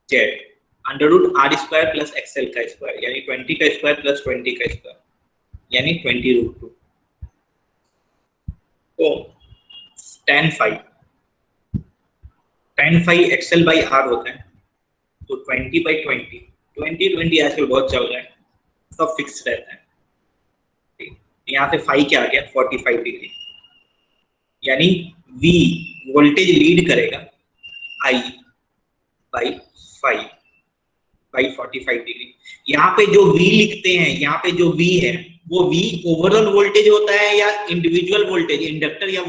जेड √r² प्लस एक्सएल का स्क्वायर, यानी 20 का स्क्वायर प्लस 20 का स्क्वायर, यानी 20√2। तो tan phi XL by R होता है, तो 20/20 आजकल बहुत चल रहा है, सब फिक्स रहता है। यहाँ से फाई क्या आ गया 45 डिग्री, यानी V वोल्टेज लीड करेगा I बाई 45 डिग्री। यहाँ पे जो V लिखते हैं, यहाँ पे जो V है वो V ओवरऑल वोल्टेज होता है या इंडिविजुअल वोल्टेज, इंडक्टर या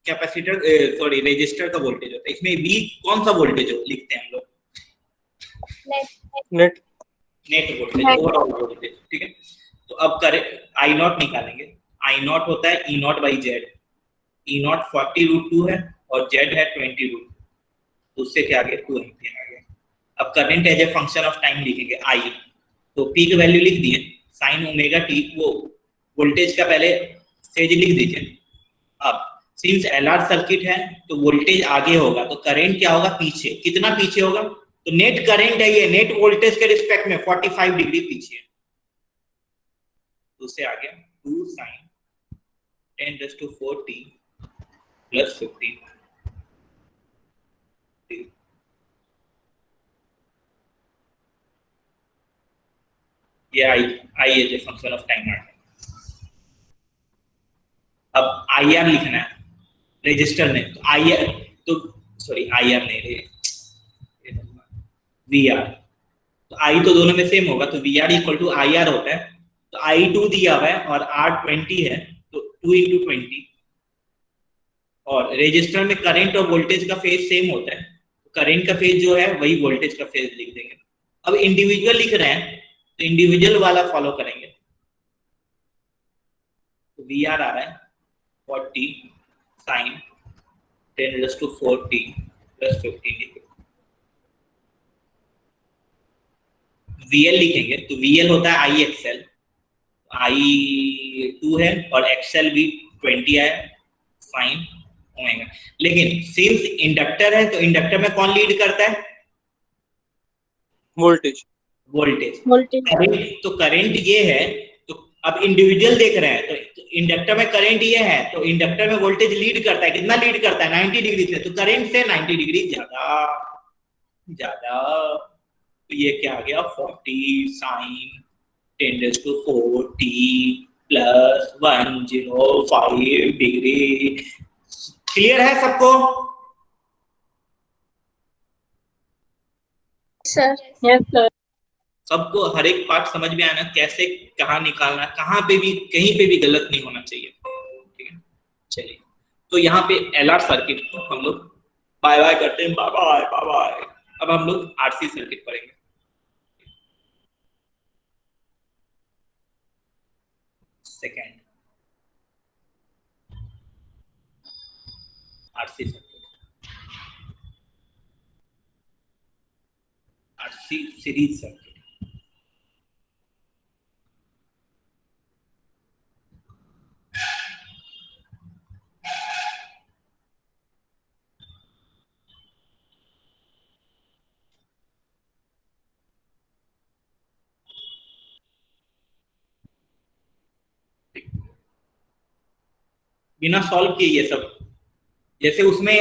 कैपेसिटर सॉरी रेजिस्टर का वोल्टेज होता है। इसमें V कौन सा वोल्टेज लिखते हैं हम लोग? नेट वोल्टेज, ओवरऑल वोल्टेज, ठीक है। तो अब करें I नॉट निकालेंगे, I नॉट होता है E naught by Z, E not 40√2 है और जेड है 20√2, उससे क्या आ गया 2 एम्पियर आ गया। अब current as a function of time लिखेंगे I, तो पी की वैल्यू लिख दिए, साइन ओमेगा टी, वो वोल्टेज का पहले फेज लिख दीजिए। अब सिंस एलआर सर्किट है तो वोल्टेज आगे होगा, तो करंट क्या होगा पीछे, कितना पीछे होगा, तो नेट करंट है ये, नेट वोल्टेज के रिस्पेक्ट में 45 डिग्री पीछे है, तो उससे आ गया 2 sin 10⁴t प्लस 15। ये I as a function of time आ गया। अब आई आर लिखना है रजिस्टर में, तो आई आर, तो सॉरी आई आर नहीं रे, वी आर, तो आई तो दोनों में सेम होगा, तो V R equal to I R होता है। तो I2 दिया हुआ है और R 20 है, तो 2 × 20, और रजिस्टर में करंट और वोल्टेज का फेज सेम होता है, करंट का फेज जो है वही वोल्टेज का फेज लिख देंगे। अब इंडिविजुअल लिख रहे हैं तो इंडिविजुअल वाला फॉलो करेंगे, तो वी आर आ रहा है 40 sin 10⁴t plus 15 degree. VL लिखेंगे तो VL होता है I एक्सएल, I2 है और एक्सएल भी 20 है साइन ओमेगा। लेकिन सिंस इंडक्टर है तो इंडक्टर में कौन लीड करता है? वोल्टेज तो करंट ये है, तो अब इंडिविजुअल देख रहे हैं तो इंडक्टर में करंट ये है, तो इंडक्टर में वोल्टेज लीड करता है, कितना लीड करता है 90 डिग्री से, तो करंट से 90 डिग्री ज्यादा, तो ये क्या आ गया 40 sin 10⁴t plus 105 degree. Clear है सबको? Sir Yes, sir. सबको हर एक पार्ट समझ में आना, कैसे कहाँ निकालना, कहाँ पे भी कहीं पे भी गलत नहीं होना चाहिए, ठीक है। चलिए, तो यहाँ पे एलआर सर्किट को हम लोग बाय बाय करते हैं, बाय बाय बाय बाय। अब हम लोग आरसी सर्किट पढ़ेंगे। Second RC circuit, RC series circuit. बिना सॉल्व किए ये सब, जैसे उसमें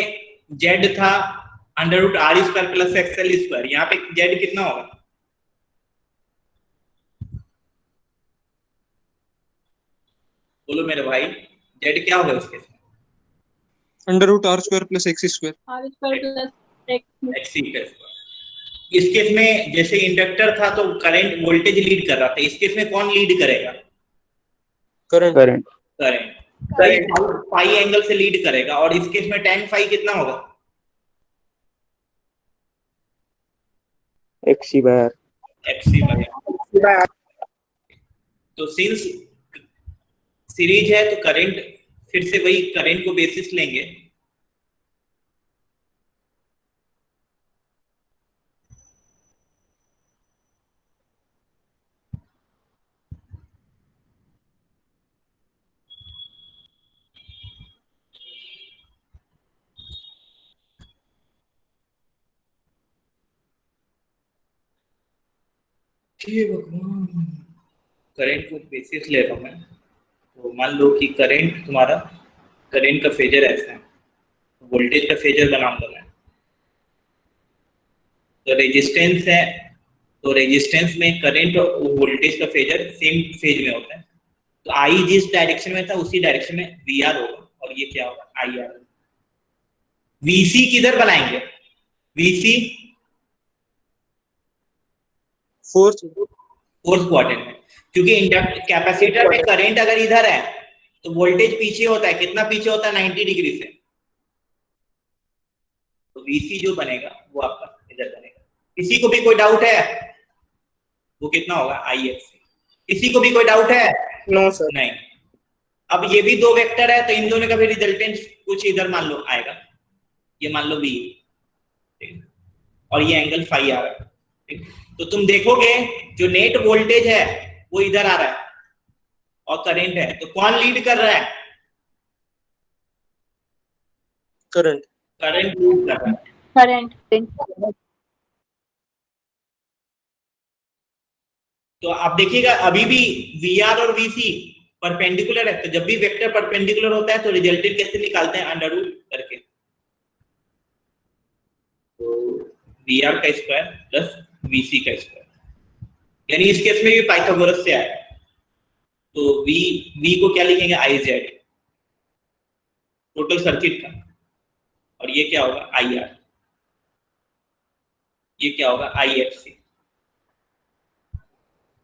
जेड था under root R square plus XL square, यहाँ पे जेड कितना होगा? बोलो मेरे भाई, जेड क्या होगा इसके? Under root R square plus X square. R square plus XC का स्क्वायर। इस केस में जैसे इंडक्टर था तो करंट वोल्टेज लीड कर रहा था, इस केस में कौन लीड करेगा? Current. Current current phi angle से लीड करेगा, और इस केस में tan फाई कितना होगा? XC by R। XC by R. तो सिंस सीरीज है तो करंट, फिर से वही करंट को बेसिस लेंगे, करंट को बेसिस ले रहा हूं मैं। तो मान लो कि करंट तुम्हारा, करंट का फेजर ऐसा है, वोल्टेज का फेजर बनाऊंगा मैं। तो रेजिस्टेंस है, तो रेजिस्टेंस में करंट और वोल्टेज का फेजर सेम फेज में होता है। तो आई जिस डायरेक्शन में था उसी डायरेक्शन में वी आर होगा, और ये क्या होगा? I R. वीसी किधर बनाएंगे? वीसी फोर्थ क्वाड्रेंट में, क्योंकि इंडक्टर कैपेसिटर में करंट अगर इधर है तो वोल्टेज पीछे होता है, कितना पीछे होता है? 90 डिग्री से। तो वीसी जो बनेगा वो आपका इधर बनेगा। किसी को भी कोई डाउट है? वो कितना होगा? I X. किसी को भी कोई डाउट है? No sir. नहीं। अब ये भी दो वेक्टर है, तो इन दोनों का भी रिजल्टेंट कुछ इधर मान लो आएगा, ये मान लो वी, और ये एंगल फाई आ रहा है, ठीक? तो तुम देखोगे जो नेट वोल्टेज है वो इधर आ रहा है, और करंट है, तो कौन लीड कर रहा है? करंट। करंट लीड कर रहा है। current तो आप देखिएगा अभी भी वी आर और वी सी परपेंडिकुलर है, तो जब भी वेक्टर परपेंडिकुलर होता है तो रिजल्टेंट कैसे निकालते हैं? अंडर रूट करके। तो वी आर का स्क्वायर प्लस वी सी का स्क्वायर, यानी इस केस में भी पाइथागोरस से आया। तो वी को क्या लिखेंगे? आई जेड टोटल सर्किट का, और ये क्या होगा? I R. ये क्या होगा? I F C.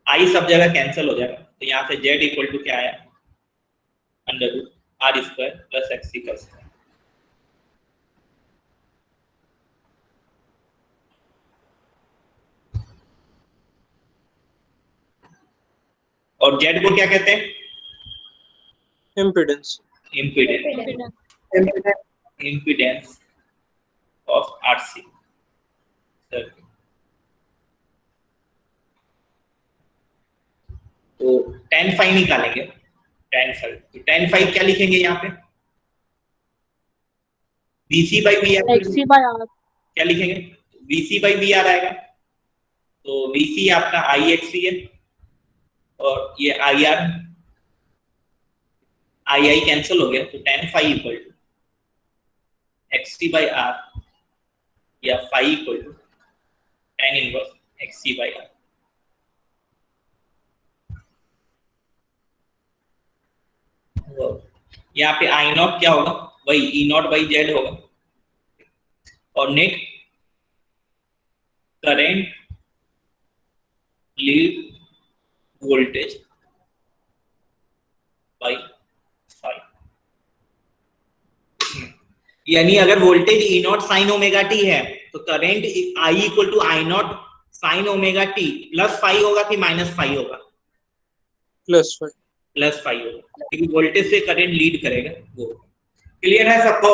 आई सब जगह कैंसिल हो जाएगा, तो यहां से जेड इक्वल टू क्या आया? Under root R square plus X C का स्क्वायर। और जेड को क्या कहते हैं? Impedance. Impedance of RC circuit. तो tan फाई निकालेंगे, tan फाई, तो tan फाई क्या लिखेंगे यहाँ पे? VC by V R. XC by R क्या लिखेंगे? VC बाई वी आर आएगा। तो VC आपका IXC है, और ये IR, II कैंसिल हो गया, तो tan phi equal to XC by R, या phi equal to tan inverse XC by R। यहाँ पे आई नॉट क्या होगा? वही ई नॉट बाई जेड होगा, और net current lead voltage by phi. यानी अगर voltage E not sine omega T है तो current I equal to I not sine omega T plus phi होगा कि माइनस फाई होगा? Plus phi. प्लस फाई होगा, क्योंकि वोल्टेज से करंट लीड करेगा वो। क्लियर है सबको?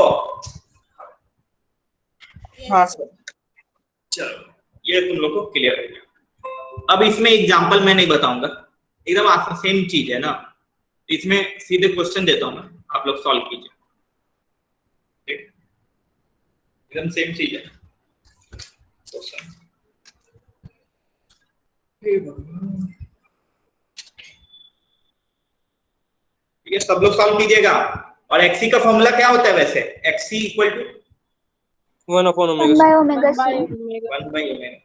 हाँ सर। चलो ये तुम लोग को क्लियर हो गया। अब इसमें एग्जांपल मैं नहीं बताऊंगा, एकदम आसान सेम चीज है ना, इसमें सीधे क्वेश्चन देता हूं मैं, आप लोग सॉल्व कीजिए। ठीक, एकदम सेम चीज है क्वेश्चन। ठीक है, सब लोग सॉल्व कीजिएगा। और एक्सी का फॉर्मूला क्या होता है वैसे? XC equal to 1/omega 1 by c। omega By c. omega. 1/ओमेगा।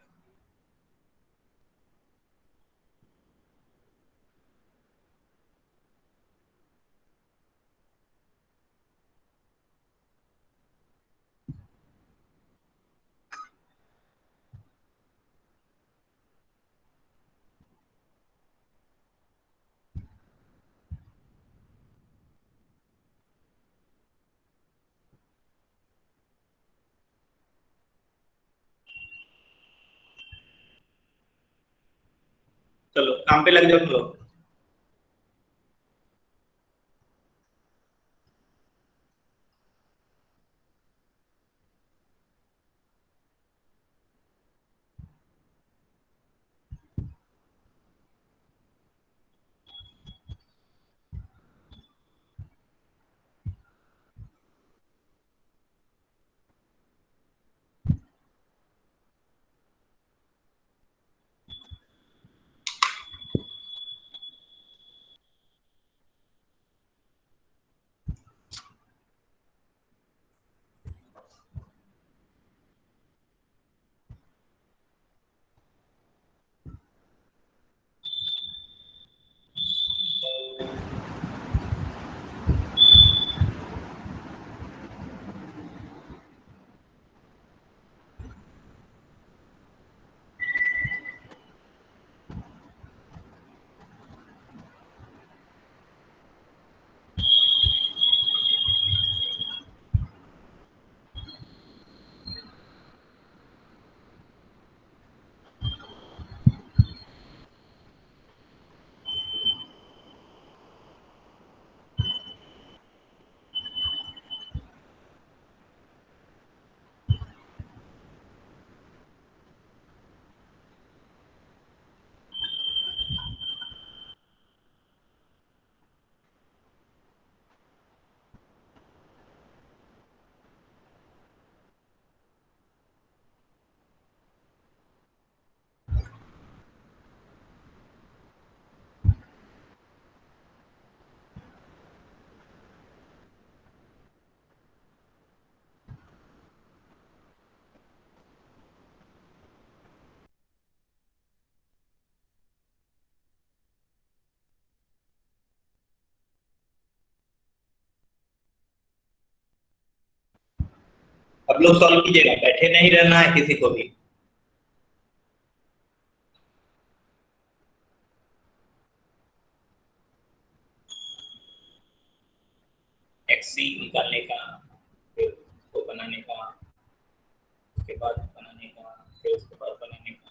चलो काम पे लग जाओ तुम लोग। अब लोग सॉल्व कीजिएगा, बैठे नहीं रहना है किसी को भी। एक्सी निकालने का, फिर उसको बनाने का, उसके बाद बनाने का, फिर उसके बाद बनाने का।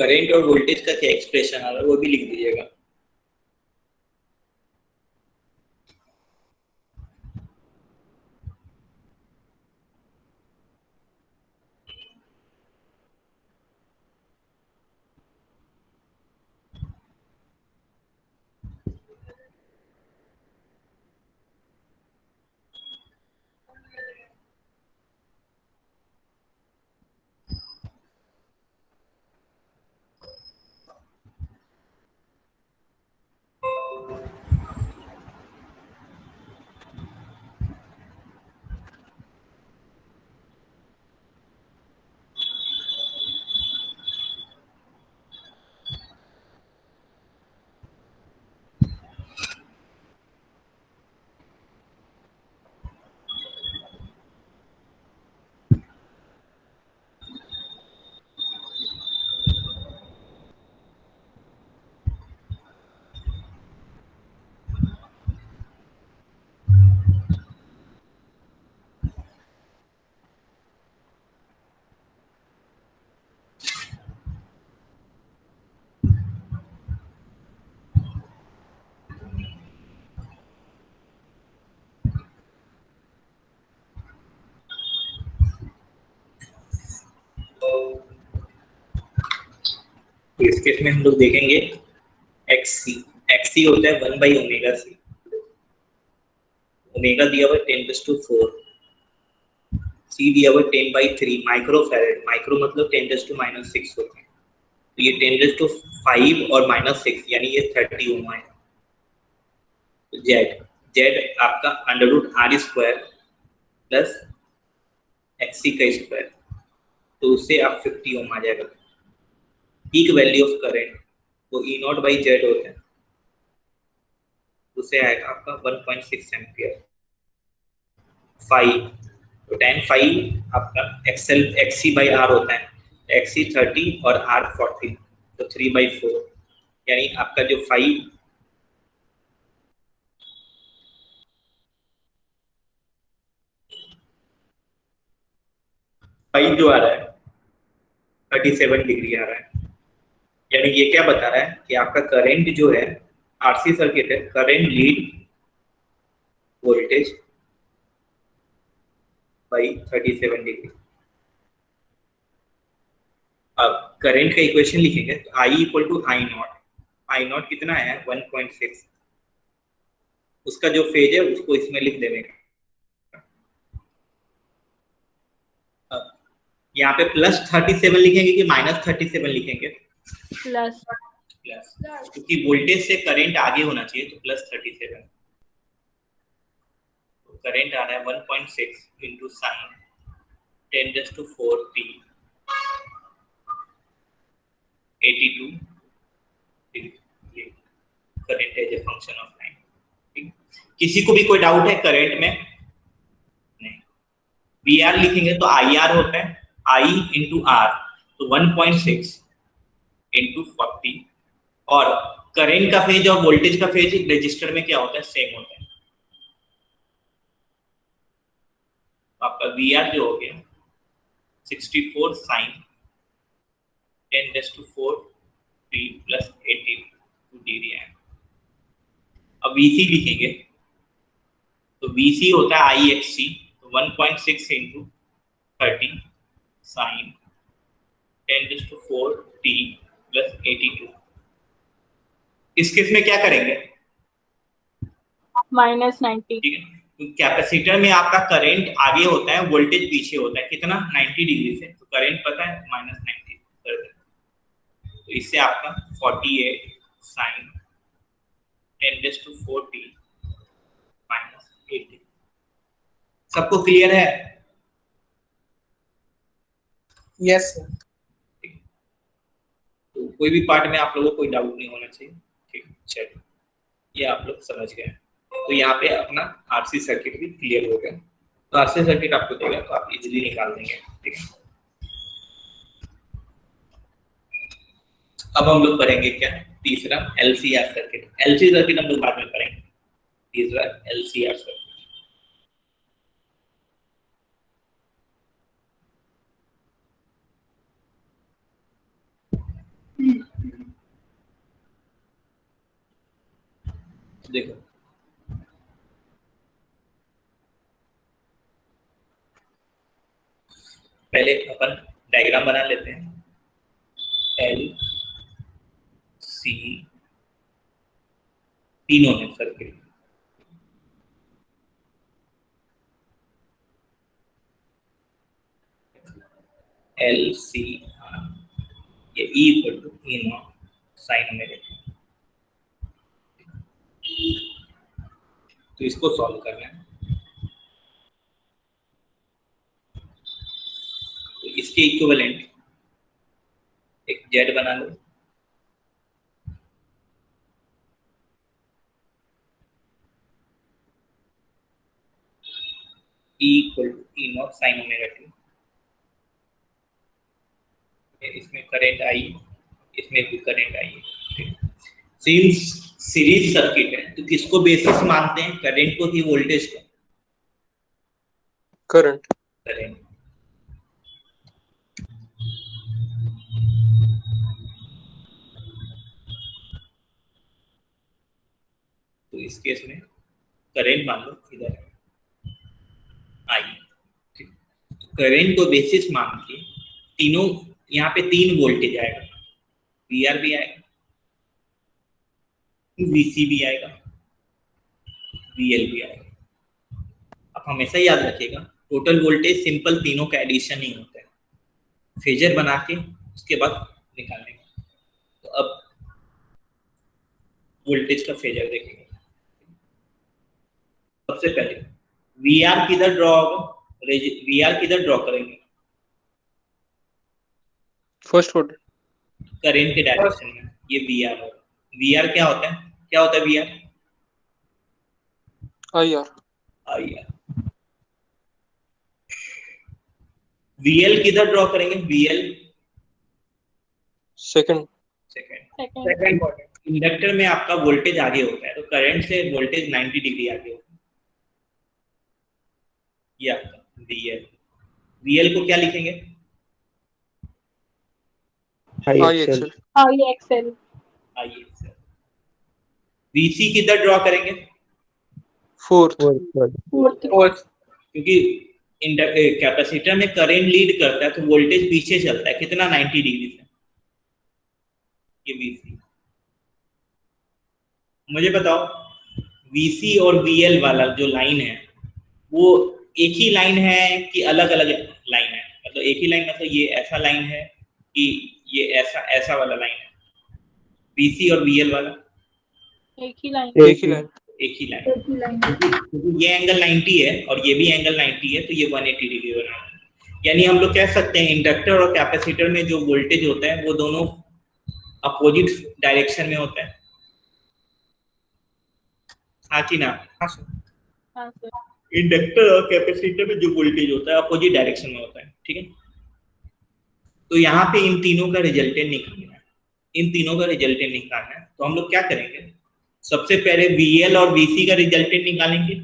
करंट और वोल्टेज का क्या एक्सप्रेशन आ रहा है वो भी लिख दीजिएगा। तो इस केस में हम लोग देखेंगे एक्सी। एक्सी होता है 1/ओमेगा c। ओमेगा दिया हुआ 10⁴, सी दिया हुआ 10/3 माइक्रोफैरेड। माइक्रो मतलब 10⁻⁻6 होता है, तो ये 10⁵ और -6 यानी ये 30 ओम है। तो जेड आपका √r² प्लस एक्सी का स्क्वायर, तो उससे आप 50 ओम आ जाएगा। पीक वैल्यू ऑफ करंट वो E0/Z होता है, उससे आएगा आपका 1.6 एम्पियर। 5 तो tan फाई आपका XC/R होता है, XC 30 और R 40, तो 3/4 यानी आपका जो फाई जो आ रहा है 37 डिग्री आ रहा है। यानी ये क्या बता रहा है कि आपका करंट जो है आरसी सर्किट है, current lead voltage by 37 degree. अब करंट का इक्वेशन लिखेंगे तो I = I नॉट कितना है 1.6, उसका जो फेज है उसको इसमें लिख देने का। यहाँ पे +37 लिखेंगे कि -37 लिखेंगे? प्लस प्लस, क्योंकि वोल्टेज से करंट आगे होना चाहिए, तो +37। तो करंट आ रहा है 1.6 इंटू साइन 10⁴t 82 डिग्री। ये current as a function of time. ठीक, किसी को भी कोई डाउट है करंट में? नहीं। VR लिखेंगे तो IR होता है I इंटू R, तो 1.6 इंटू 40, और करंट का फेज और वोल्टेज का फेज रजिस्टर में क्या होता है? सेम होता है। तो आपका VR जो हो गया 64 साइन 10⁴t प्लस 82 डिग्री है। अब VC लिखेंगे तो VC होता है IXC, तो 1.6 इंटू 30 साइन 10⁴t प्लस 82। इस केस में क्या करेंगे? -90। ठीक है, तो कैपेसिटर में आपका करंट आगे होता है, वोल्टेज पीछे होता है, कितना? 90 डिग्री से। तो करंट पता है -90 कर दें, तो इससे आपका 48 साइन 10⁴t -80। सबको क्लियर है? Yes sir. तो कोई भी पार्ट में आप लोगों को कोई डाउट नहीं होना चाहिए। ठीक, चलिए ये आप लोग समझ गए। तो यहाँ पे अपना आरसी सर्किट भी क्लियर हो गया। तो आरसी सर्किट आपको देगा तो आप इजीली निकाल देंगे। ठीक है, अब हम लोग पढ़ेंगे क्या? तीसरा LCR सर्किट। LC सर्किट हम लोग बाद में पढ़ेंगे। तीसरा LCR सर्किट। देखो पहले अपन डायग्राम बना लेते हैं। एल सी तीनों है सर्किल, एल सी ये E equal to E not sine omega. तो इसको सॉल्व करना है। तो इसके इक्विवेलेंट एक जेड बना लो, E equal to E not sine omega T. इसमें करंट आई, इसमें भी current I. Same series circuit है तो किसको बेसिस मानते हैं, करंट को कि वोल्टेज को? करंट। करंट। तो इस केस में करंट मान लो इधर है आई। करंट को बेसिस मान के तीनों यहाँ पे तीन वोल्टेज आएगा, वीआर भी आएगा, वीसी भी आएगा, वीएल भी आएगा। अब हमेशा याद रखिएगा टोटल वोल्टेज सिंपल तीनों का एडिशन ही होता है, फेजर बना के उसके बाद निकालने का। तो अब वोल्टेज का फेजर देखेंगे। सबसे पहले वीआर किधर ड्रॉ होगा, वीआर किधर ड्रॉ करेंगे? फर्स्ट ऑर्डर करंट के डायरेक्शन में ये वीआर होगा। वीआर क्या होता है, क्या होता है वीआर? आईआर। आईआर। वीएल किधर ड्रॉ करेंगे? वीएल सेकंड सेकंड इंडक्टर में आपका वोल्टेज आगे होता है तो करंट से वोल्टेज 90 डिग्री आगे होता है। ये आपका वीएल। वीएल को क्या लिखेंगे? आई एक्सेल। आई एक्सेल। वीसी किधर ड्रॉ करेंगे? फोर्थ। क्योंकि कैपेसिटर में करंट लीड करता है तो वोल्टेज पीछे चलता है, कितना? 90 डिग्री से। ये वीसी। मुझे बताओ वीसी और वीएल वाला जो लाइन है वो एक ही लाइन है कि अलग अलग लाइन है? मतलब एक ही लाइन मतलब ये ऐसा लाइन है कि ये ऐसा वाला लाइन है? वीसी और वीएल वाला एक ही लाइन। एक ही लाइन। एक ही लाइन। ये एंगल 90 है और ये भी एंगल 90 है तो ये 180 डिग्री बना है। यानी हम लोग कह सकते हैं इंडक्टर और कैपेसिटर में जो वोल्टेज होता है वो दोनों अपोजिट डायरेक्शन में होता है, हाँ कि ना? हाँ सर। इंडक्टर और कैपेसिटर में जो वोल्टेज होता है अपोजिट डायरेक्शन में होता है, ठीक है। तो यहाँ पे इन तीनों का रिजल्टेंट निकालना है, इन तीनों का रिजल्टेंट निकालना है। तो हम लोग क्या करेंगे, सबसे पहले वीएल और वीसी का रिजल्टेंट निकालेंगे,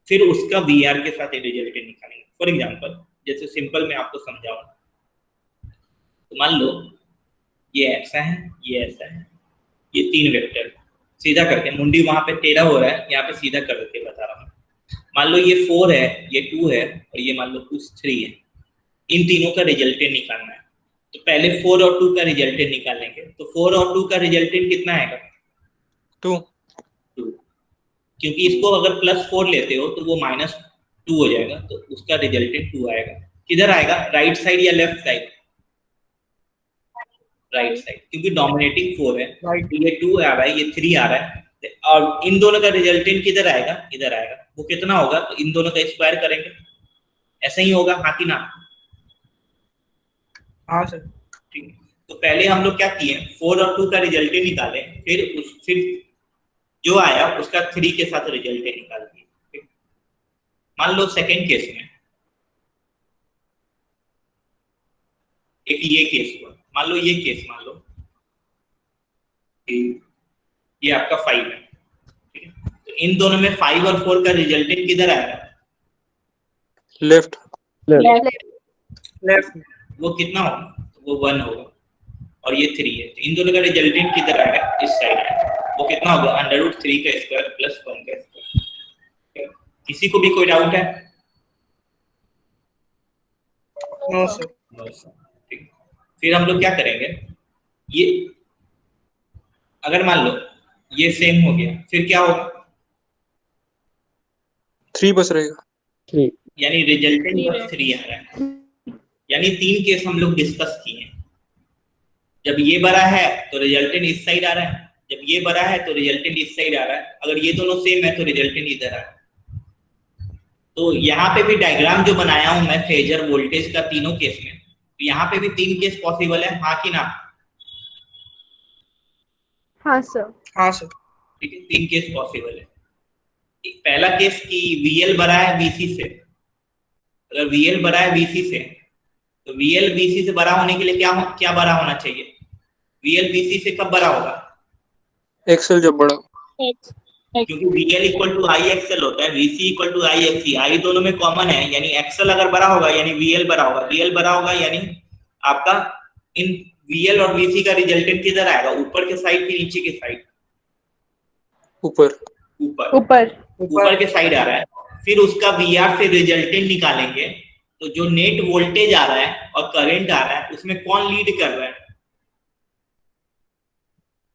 फिर उसका वीआर के साथ रिजल्टेंट निकालेंगे। फॉर एग्जांपल जैसे सिंपल मैं आपको समझाऊं तो मान लो ये ऐसा है, ये ऐसा है, ये तीन वेक्टर सीधा करके, मुंडी वहां पे टेढ़ा हो रहा है, यहाँ पे सीधा करके बता रहा हूँ। मान लो ये 4 है, ये 2 है और ये मान लो 3 है। इन तीनों का रिजल्टेंट निकालना है। तो पहले 4 और 2 का रिजल्टेंट निकाल लेंगे। तो 4 और 2 का रिजल्टेंट कितना आएगा? 2। क्योंकि इसको अगर +4 लेते हो तो वो -2 हो जाएगा, तो उसका रिजल्टेंट 2 आएगा। किधर आएगा, राइट साइड या लेफ्ट साइड? राइट साइड, क्योंकि डोमिनेटिंग 4 है, तो ये 2 आ रहा है, ये 3 आ रहा है, और इन दोनों का रिजल्टेंट किधर आएगा? इधर आएगा। वो कितना होगा? तो इन दोनों का स्क्वायर करेंगे, ऐसा ही होगा, हाँ कि ना? हाँ सर। ठीक है। तो पहले हम लोग क्या किए, 4 और 2 का रिजल्टेंट निकाले, फिर जो आया उसका 3 के साथ रिजल्टेंट निकाल दिए। मान लो सेकेंड केस में एक ये केस हुआ, मान लो ये केस, मान लो ये आपका 5 है, ठीक है। तो इन दोनों में 5 और 4 का रिजल्टेंट किधर आएगा? लेफ्ट। वो कितना होगा? वो 1 होगा और ये 3 है, तो इन दोनों का रिजल्टेंट किधर आएगा? इस साइड आएगा। वो कितना होगा √3 का स्क्वायर प्लस 1 का स्क्वायर। किसी को भी कोई डाउट है? No, sir. ठीक। फिर हम लोग क्या करेंगे, ये अगर मान लो ये सेम हो गया फिर क्या होगा, 3 बस रहेगा। 3 यानी रिजल्टेंट Three बस 3 आ रहा है। यानी 3 केस हम लोग डिस्कस किए हैं। जब ये बड़ा है तो रिजल्टेंट इस साइड आ रहा है, जब ये बड़ा है तो रिजल्टेंट इस साइड आ रहा है, अगर ये दोनों सेम है तो रिजल्टेंट इधर आ रहा है। तो यहाँ पे भी डायग्राम जो बनाया हूं मैं फेजर वोल्टेज का तीनों केस में, तो यहाँ पे भी 3 केस पॉसिबल है, हाँ कि ना? हाँ सर। हाँ सर। ठीक है, 3 केस पॉसिबल है। पहला केस की VL बड़ा है VC से, अगर VL बड़ा है VC से तो VL VC से बड़ा होने के लिए क्या बड़ा होना चाहिए? VL VC से कब बड़ा होगा? एक्सेल जब बड़ा। X क्योंकि VL equal to I XL होता है, VC equal to I XC, I दोनों में कॉमन है, यानी एक्सएल अगर बड़ा होगा यानी VL बड़ा होगा, VL बड़ा होगा यानी आपका इन VL और VC का रिजल्टेंट किधर आएगा, ऊपर के साइड की नीचे के साइड? ऊपर। ऊपर ऊपर। ऊपर के साइड आ रहा है। फिर उसका VR से रिजल्टेंट निकालेंगे तो जो नेट वोल्टेज आ रहा है और करंट आ रहा है उसमें कौन लीड कर रहा है?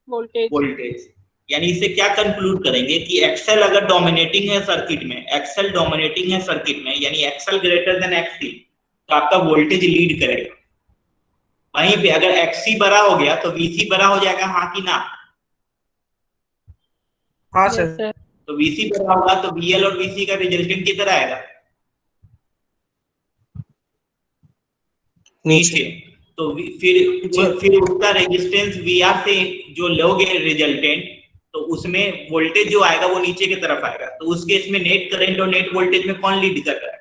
voltage. वोल्टेज। यानी इससे क्या कंक्लूड करेंगे कि एक्सएल अगर डोमिनेटिंग है सर्किट में, एक्सएल डोमिनेटिंग है सर्किट में यानी एक्सएल ग्रेटर देन एक्सी, तो आपका वोल्टेज लीड करेगा। वहीं पे अगर एक्सी बड़ा हो गया तो VC बड़ा हो जाएगा, हाँ कि ना? हाँ Yes, सर। sir. तो VC बड़ा होगा तो VL और VC का रिजल्टेंट किधर आएगा? नीचे। तो फिर उसका रेजिस्टेंस VR से जो लोगे रिजल्टेंट, तो उसमें वोल्टेज जो आएगा वो नीचे की तरफ आएगा। तो उस केस में नेट करंट और नेट वोल्टेज में कौन लीड कर रहा है?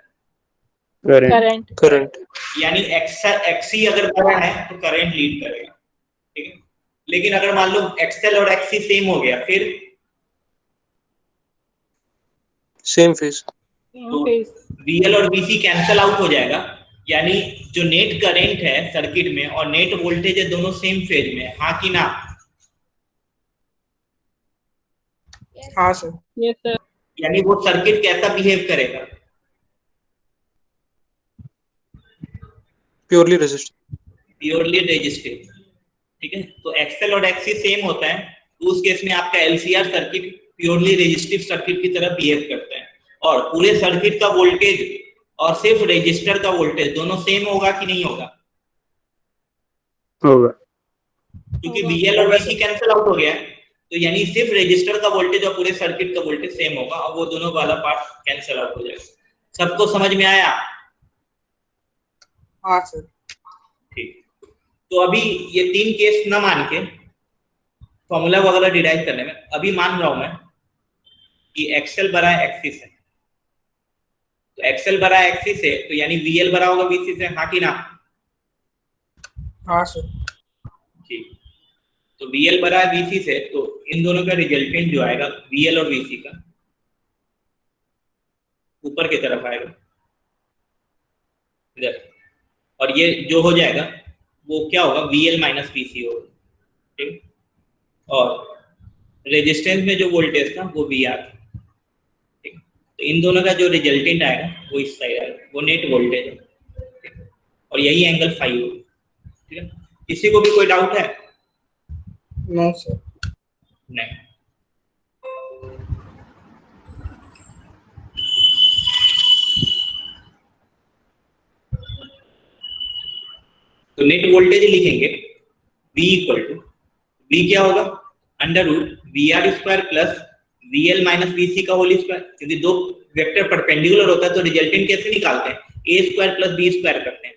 करंट। करंट। यानी XC अगर बड़ा है तो करंट लीड करेगा, ठीक है। लेकिन अगर मान लो XL और XC सेम हो गया फिर सेम फेज। तो VL और VC कैंसल आउट हो जाएगा, यानी जो नेट करंट है सर्किट में और नेट वोल्टेज है दोनों सेम फेज में, हाँ कि ना? हाँ सर। Yes, sir. यानी वो सर्किट कैसा बिहेव करेगा? Purely resistive. प्योरली रेजिस्टिव, ठीक है। तो एक्सएल और एक्सी सेम होता है, तो उस केस में आपका LCR circuit purely resistive circuit की तरह बिहेव करता है, और पूरे सर्किट का वोल्टेज और सिर्फ रेजिस्टर का वोल्टेज दोनों सेम होगा कि नहीं होगा? होगा। क्योंकि VL और VC कैंसिल आउट हो गया है, तो यानी सिर्फ रेजिस्टर का वोल्टेज और पूरे सर्किट का वोल्टेज सेम होगा, और वो दोनों वाला पार्ट कैंसिल आउट हो जाएगा। सबको समझ में आया? हाँ सर। ठीक। तो अभी ये 3 केस ना मान के फॉर्मूला वगैरह डिराइव करने में, अभी मान रहा हूं मैं कि एक्सएल बड़ा है एक्सी से, तो एक्सएल बड़ा है एक्सी से तो यानी VL बड़ा होगा VC से, हाँ कि ना? हाँ सर। ठीक। तो VL बड़ा है VC से, तो इन दोनों का रिजल्टेंट जो आएगा VL और VC का ऊपर की तरफ आएगा इधर, और ये जो हो जाएगा वो क्या होगा, VL माइनस VC होगा, ठीक। और रेजिस्टेंस में जो वोल्टेज था वो VR था, ठीक। तो इन दोनों का जो रिजल्टेंट आएगा वो इस साइड आएगा, वो नेट वोल्टेज है, ठीक? और यही एंगल फाई होगा, ठीक है। किसी को भी कोई डाउट है? No sir. नहीं। तो नेट वोल्टेज लिखेंगे V इक्वल टू, V क्या होगा, √VR² plus VL minus VC का होल स्क्वायर, क्योंकि दो वेक्टर परपेंडिकुलर होता है तो रिजल्टेंट कैसे निकालते हैं, A² प्लस B² करते हैं।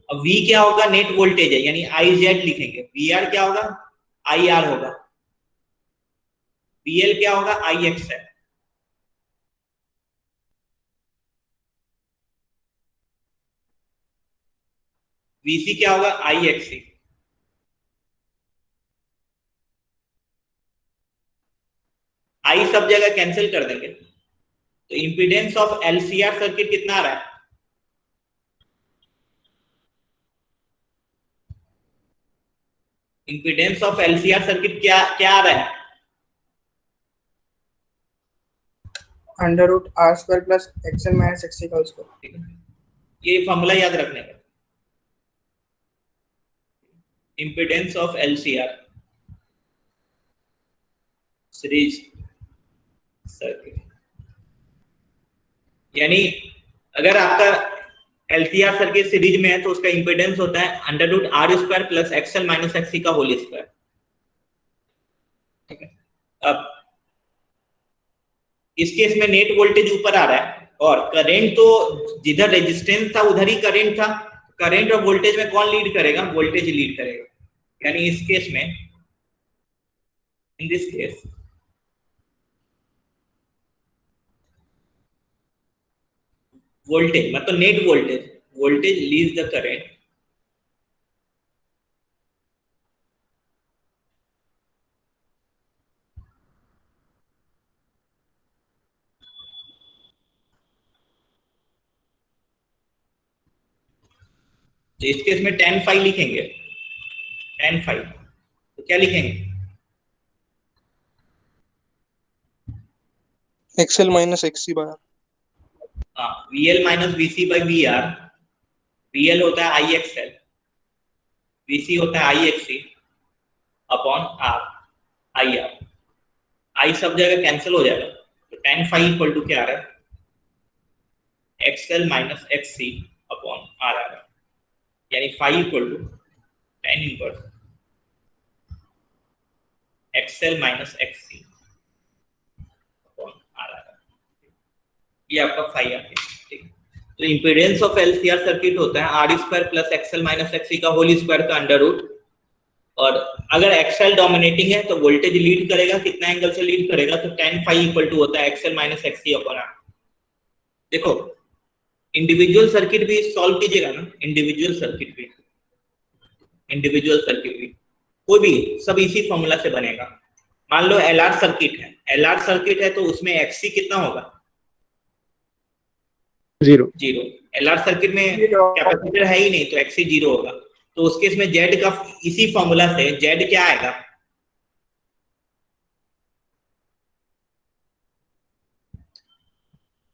अब V क्या होगा, नेट वोल्टेज है यानी IZ लिखेंगे, VR क्या होगा, IR होगा, VL क्या होगा, IX है, VC क्या होगा, IXC। आई सब जगह कैंसिल कर देंगे, तो इंपीडेंस ऑफ LCR सर्किट कितना आ रहा है, इंपीडेंस ऑफ LCR सर्किट क्या क्या आ रहा है, under root R square plus XL minus XC का स्क्वायर। ठीक है, ये फॉर्मूला याद रखने का। Impedance of LCR series circuit, यानी अगर आपका एलसीआर सर्किट सीरीज में है तो उसका इंपीडेंस होता है under root R square plus XL minus XC का होल स्क्वायर। ठीक है, अब इस केस में नेट वोल्टेज ऊपर आ रहा है और करंट तो जिधर रेजिस्टेंस था उधर ही करंट था। करंट और वोल्टेज में कौन लीड करेगा? वोल्टेज लीड करेगा। यानी इस केस में, इन दिस केस, वोल्टेज मतलब net voltage leads the current तो इस केस में tan फाई लिखेंगे। tan फाई तो क्या लिखेंगे? एक्सएल माइनस एक्ससी बार। हाँ, VL minus VC by VR। VL होता है IXL, VC होता है IXC upon R IR। I सब जगह कैंसिल हो जाएगा तो tan फाई इक्वल टू क्या आ रहा है? XL minus XC upon R आ रहा है, यानी phi equal to tan inverse XL minus XC upon R आ रहा है। ये आपका फाई आ गया। ठीक है, तो इंपीडेंस ऑफ एलसीआर सर्किट होता है R square plus XL minus XC का होल स्क्वायर का अंडर रूट। और अगर एक्सएल डोमिनेटिंग है तो वोल्टेज लीड करेगा, कितना एंगल से लीड करेगा? तो tan फाई इक्वल टू होता है XL minus XC upon R. देखो इंडिविजुअल सर्किट भी सॉल्व कीजिएगा ना, इंडिविजुअल सर्किट भी कोई भी सब इसी फॉर्मूला से बनेगा। मान लो एलआर सर्किट है तो उसमें एक्ससी कितना होगा? 0। एलआर सर्किट में Zero। कैपेसिटर है ही नहीं तो एक्ससी 0 होगा। तो उसके इसमें जेड का इसी फॉर्मूला से जेड क्या आएगा?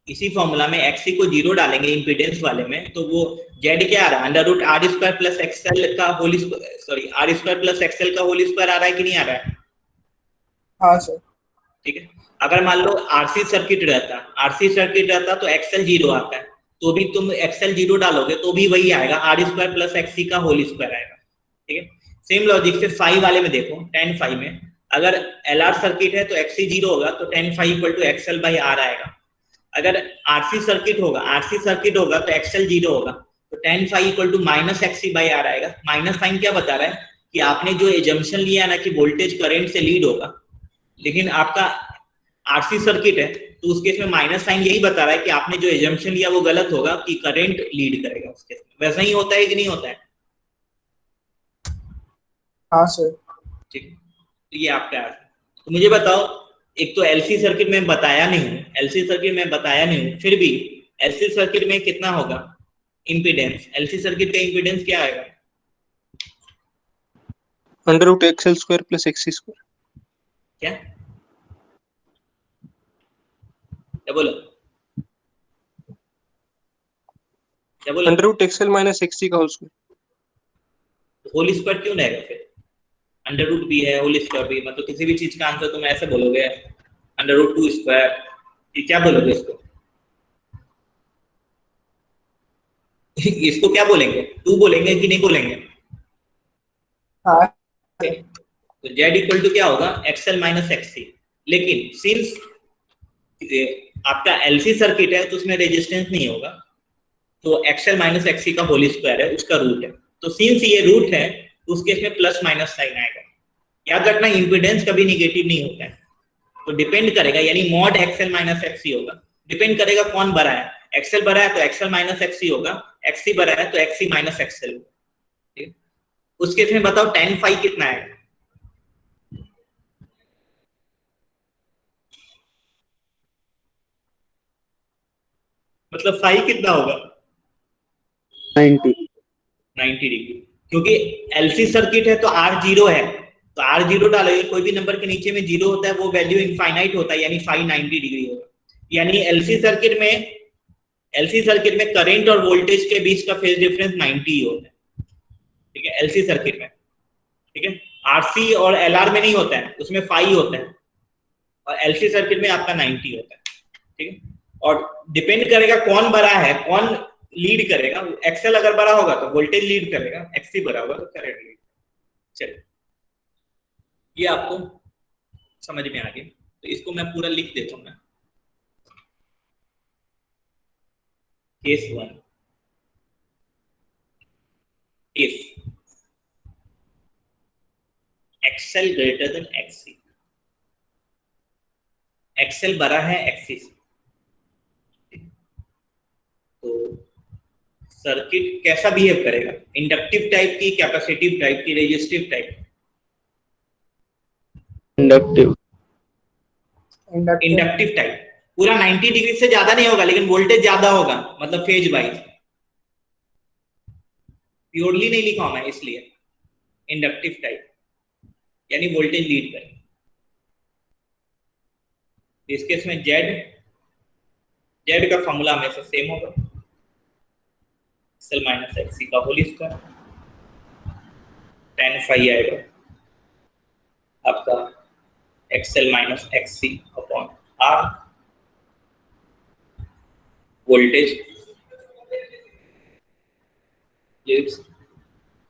इसी फॉर्मूला में एक्ससी को 0 डालेंगे इंपीडेंस वाले में तो वो जेड क्या आ रहा है? Under root R square plus XL का whole square, sorry R square plus XL का होल स्क्वायर आ रहा है कि नहीं आ रहा है? हाँ सर। ठीक है, अगर मान लो आरसी सर्किट रहता तो एक्सएल 0 आता है तो भी तुम एक्सएल 0 डालोगे तो भी वही आएगा, आर स्क्वायर प्लस एक्ससी का होल स्क्वायर आएगा। ठीक है, सेम लॉजिक से फाई वाले में देखो, tan फाई में अगर एलआर सर्किट है तो एक्ससी 0 होगा तो tan phi equal to XL by R आएगा। अगर आरसी सर्किट होगा तो एक्सएल 0 होगा तो tan phi equal to minus XC by R आएगा। माइनस साइन क्या बता रहा है कि आपने जो एजम्पशन लिया ना कि वोल्टेज करंट से लीड होगा, लेकिन आपका आरसी सर्किट है तो उस केस में माइनस साइन यही बता रहा है कि आपने जो एजम्पशन लिया वो गलत होगा कि करंट लीड करेगा उस केस में। वैसा ही होता है कि नहीं होता है? हाँ सर। ठीक, तो ये आपका है। तो मुझे बताओ, एक तो एलसी सर्किट में बताया नहीं हूं, फिर भी एलसी सर्किट में कितना होगा इंपीडेंस? एलसी सर्किट का इंपीडेंस क्या आएगा? Under root XL square plus XC square. क्या बोला? Under root XL minus XC का होल स्क्वायर। होल स्क्वायर क्यों रहेगा फिर? अंडर रूट भी है, होल स्क्वायर भी, मतलब किसी भी चीज का आंसर तुम ऐसे बोलोगे अंडर रूट 2 स्क्वायर, ये क्या बोलोगे इसको? इसको क्या बोलेंगे? 2 बोलेंगे कि नहीं बोलेंगे? हाँ। तो z इक्वल टू क्या होगा? XL minus एक्ससी। लेकिन सिंस आपका एलसी सर्किट है तो उसमें रेजिस्टेंस नहीं होगा तो एक्सएल माइनस एक्ससी का होल स्क्वायर है, उसका रूट है। तो सिंस ये रूट है तो उस केस में प्लस माइनस साइन आएगा। याद रखना इंपीडेंस कभी नेगेटिव नहीं होता है, तो डिपेंड करेगा, यानी मॉड एक्सएल माइनस एक्ससी होगा। डिपेंड करेगा कौन बड़ा है, एक्सएल बड़ा है तो एक्सएल माइनस एक्ससी होगा, एक्ससी बड़ा है तो एक्ससी माइनस एक्सएल होगा। ठीक, उस केस में बताओ tan फाई कितना है? मतलब फाई कितना होगा? 90 डिग्री, क्योंकि एलसी सर्किट है तो आर 0 है तो आर 0 डालोगे, कोई भी नंबर के नीचे में 0 होता है वो वैल्यू इनफाइनाइट होता है, यानी फाई 90 डिग्री होगा। यानी एलसी सर्किट में करंट और वोल्टेज के बीच का फेज डिफरेंस 90 ही होता है, ठीक है, एलसी सर्किट में, ठीक है। आरसी और एलआर में नहीं होता है, उसमें फाई होता है, और एलसी सर्किट में आपका 90 होता है, ठीक है। और डिपेंड करेगा कौन बड़ा है, कौन लीड करेगा। एक्सएल अगर बड़ा होगा तो वोल्टेज लीड करेगा, एक्ससी बड़ा होगा तो करंट लीड। चलिए, ये आपको समझ में आ गया, तो इसको मैं पूरा लिख देता हूं। मैं case 1, if XL greater than एक्ससी, XL बड़ा है एक्ससी से, तो सर्किट कैसा बिहेव करेगा, इंडक्टिव टाइप की, कैपेसिटिव टाइप की, resistive type? Inductive. Inductive type. पूरा 90 डिग्री से ज्यादा नहीं होगा, लेकिन वोल्टेज ज्यादा होगा, मतलब फेज वाइज। प्योरली नहीं लिखा हूं मैं, इसलिए इंडक्टिव टाइप यानी वोल्टेज लीड करे। इस केस में जेड का फॉर्मूला हमेशा सेम होगा, एक्सएल माइनस एक्ससी का होल स्क्वायर, tan फाई आएगा आपका XL minus XC upon R, voltage leads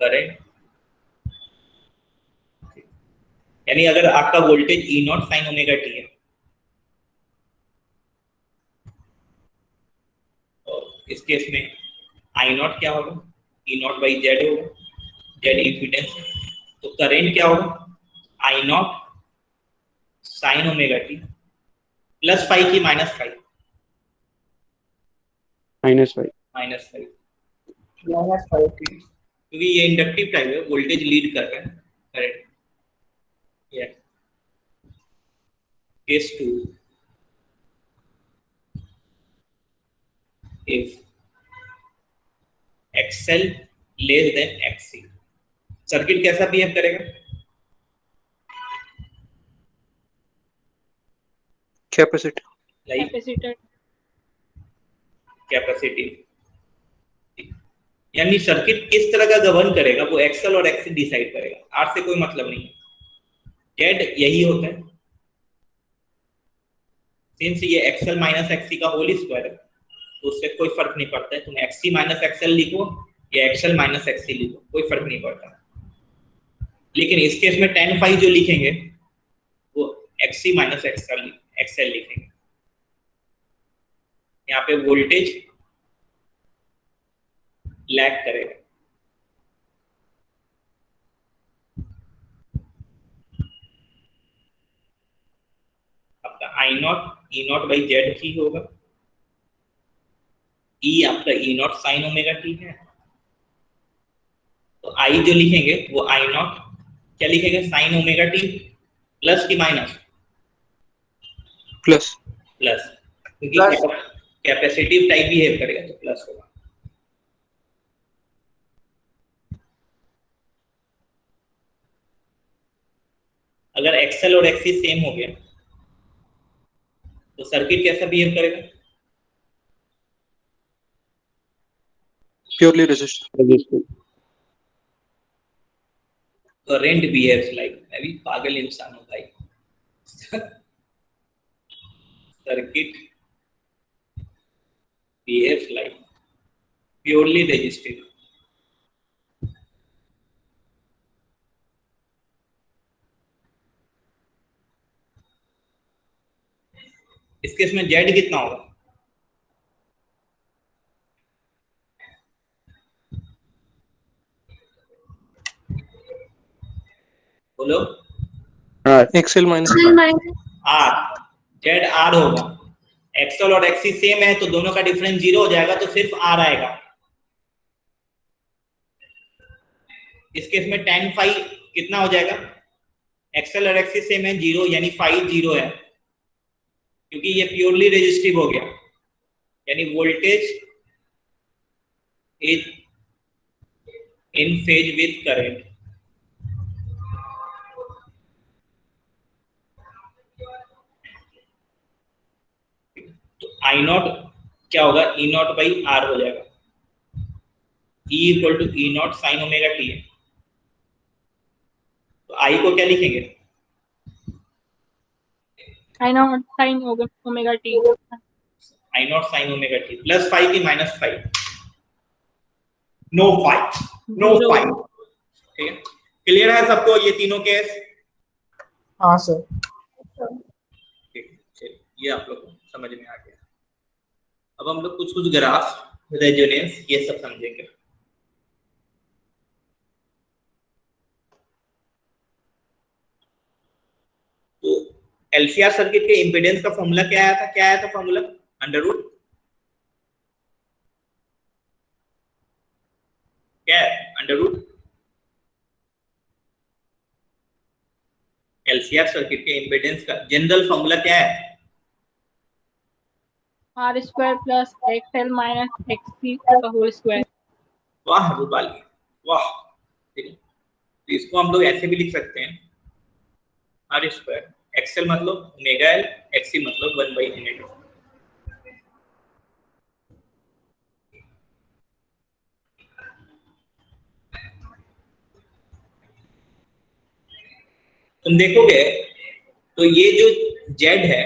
current, यानी अगर आपका voltage E not sine omega T है, और इस केस में आई नॉट क्या होगा, ई नॉट बाई जेड होगा, जेड इम्पीडेंस है, तो करंट क्या होगा, I not sine omega T plus five की माइनस फाइव, -5 क्योंकि ये इंडक्टिव टाइप है, वोल्टेज लीड कर रहा है current. Case 2, if XL less then XC, circuit कैसा बिहेव करेगा? कैपेसिटर कैपेसिटिव, यानी सर्किट किस तरह का गवर्न करेगा वो एक्सएल और एक्सी डिसाइड करेगा, आर से कोई मतलब नहीं है। जेड यही होता है, सिंस ये एक्सएल माइनस एक्सी का होल स्क्वायर है, तो उससे कोई फर्क नहीं पड़ता है तुम एक्सी माइनस एक्सएल लिखो या एक्सएल माइनस एक्सी लिखो, कोई फर्क नहीं पड़ता। लेकिन इस केस में tan फाई जो लिखेंगे वो एक्सी माइनस एक्सएल लिखेंगे। यहाँ पे वोल्टेज लैग करेगा, आपका I naught E not by Z ही होगा, ई आपका E not sine omega T है, तो आई जो लिखेंगे वो आई नॉट क्या लिखेंगे, साइन ओमेगा टी प्लस की माइनस, प्लस, क्योंकि कैपेसिटिव टाइप बिहेव करेगा तो प्लस होगा। अगर एक्सएल और एक्सी सेम हो गया तो सर्किट कैसा बिहेव करेगा? Purely resistive. Current behaves like, मैं भी पागल इंसान हूं भाई। Circuit behaves like purely resistive. इस केस में जेड कितना होगा? बोलो। XL minus R, Z R होगा। एक्सएल और एक्सी सेम है तो दोनों का डिफरेंस 0 हो जाएगा, तो सिर्फ आर आएगा। इस केस में tan फाई कितना हो जाएगा? एक्सएल और एक्सी सेम है, 0 यानी फाई 0 है, क्योंकि ये प्योरली रेजिस्टिव हो गया, यानी voltage is in phase with current. I not क्या होगा, ई नॉट बाई आर हो जाएगा, E equal to E not sine omega T है। तो आई को क्या लिखेंगे, I naught sin omega t. I not sine omega T plus 5 की माइनस 5, नो 5, नो 5। ठीक है, क्लियर है सबको ये तीनों केस? हाँ सर। ठीक है, चलिए ये आप लोग को समझ में आ गया। अब हम लोग कुछ कुछ ग्राफ, रेजोनेंस, ये सब समझेंगे। तो एलसीआर सर्किट के इंपेडेंस का फॉर्मूला क्या आया था, फॉर्मूला अंडर रूट क्या है, अंडर रूट एलसीआर सर्किट के इंपेडेंस का जनरल फॉर्मूला क्या है, R square plus XL minus XC का होल स्क्वायर। वाह रूपाली वाह। ठीक है, तो इसको हम लोग ऐसे भी लिख सकते हैं, आर स्क्वायर एक्सएल मतलब ओमेगा एल, एक्ससी मतलब 1 बाई ओमेगा। तुम देखोगे तो ये जो जेड है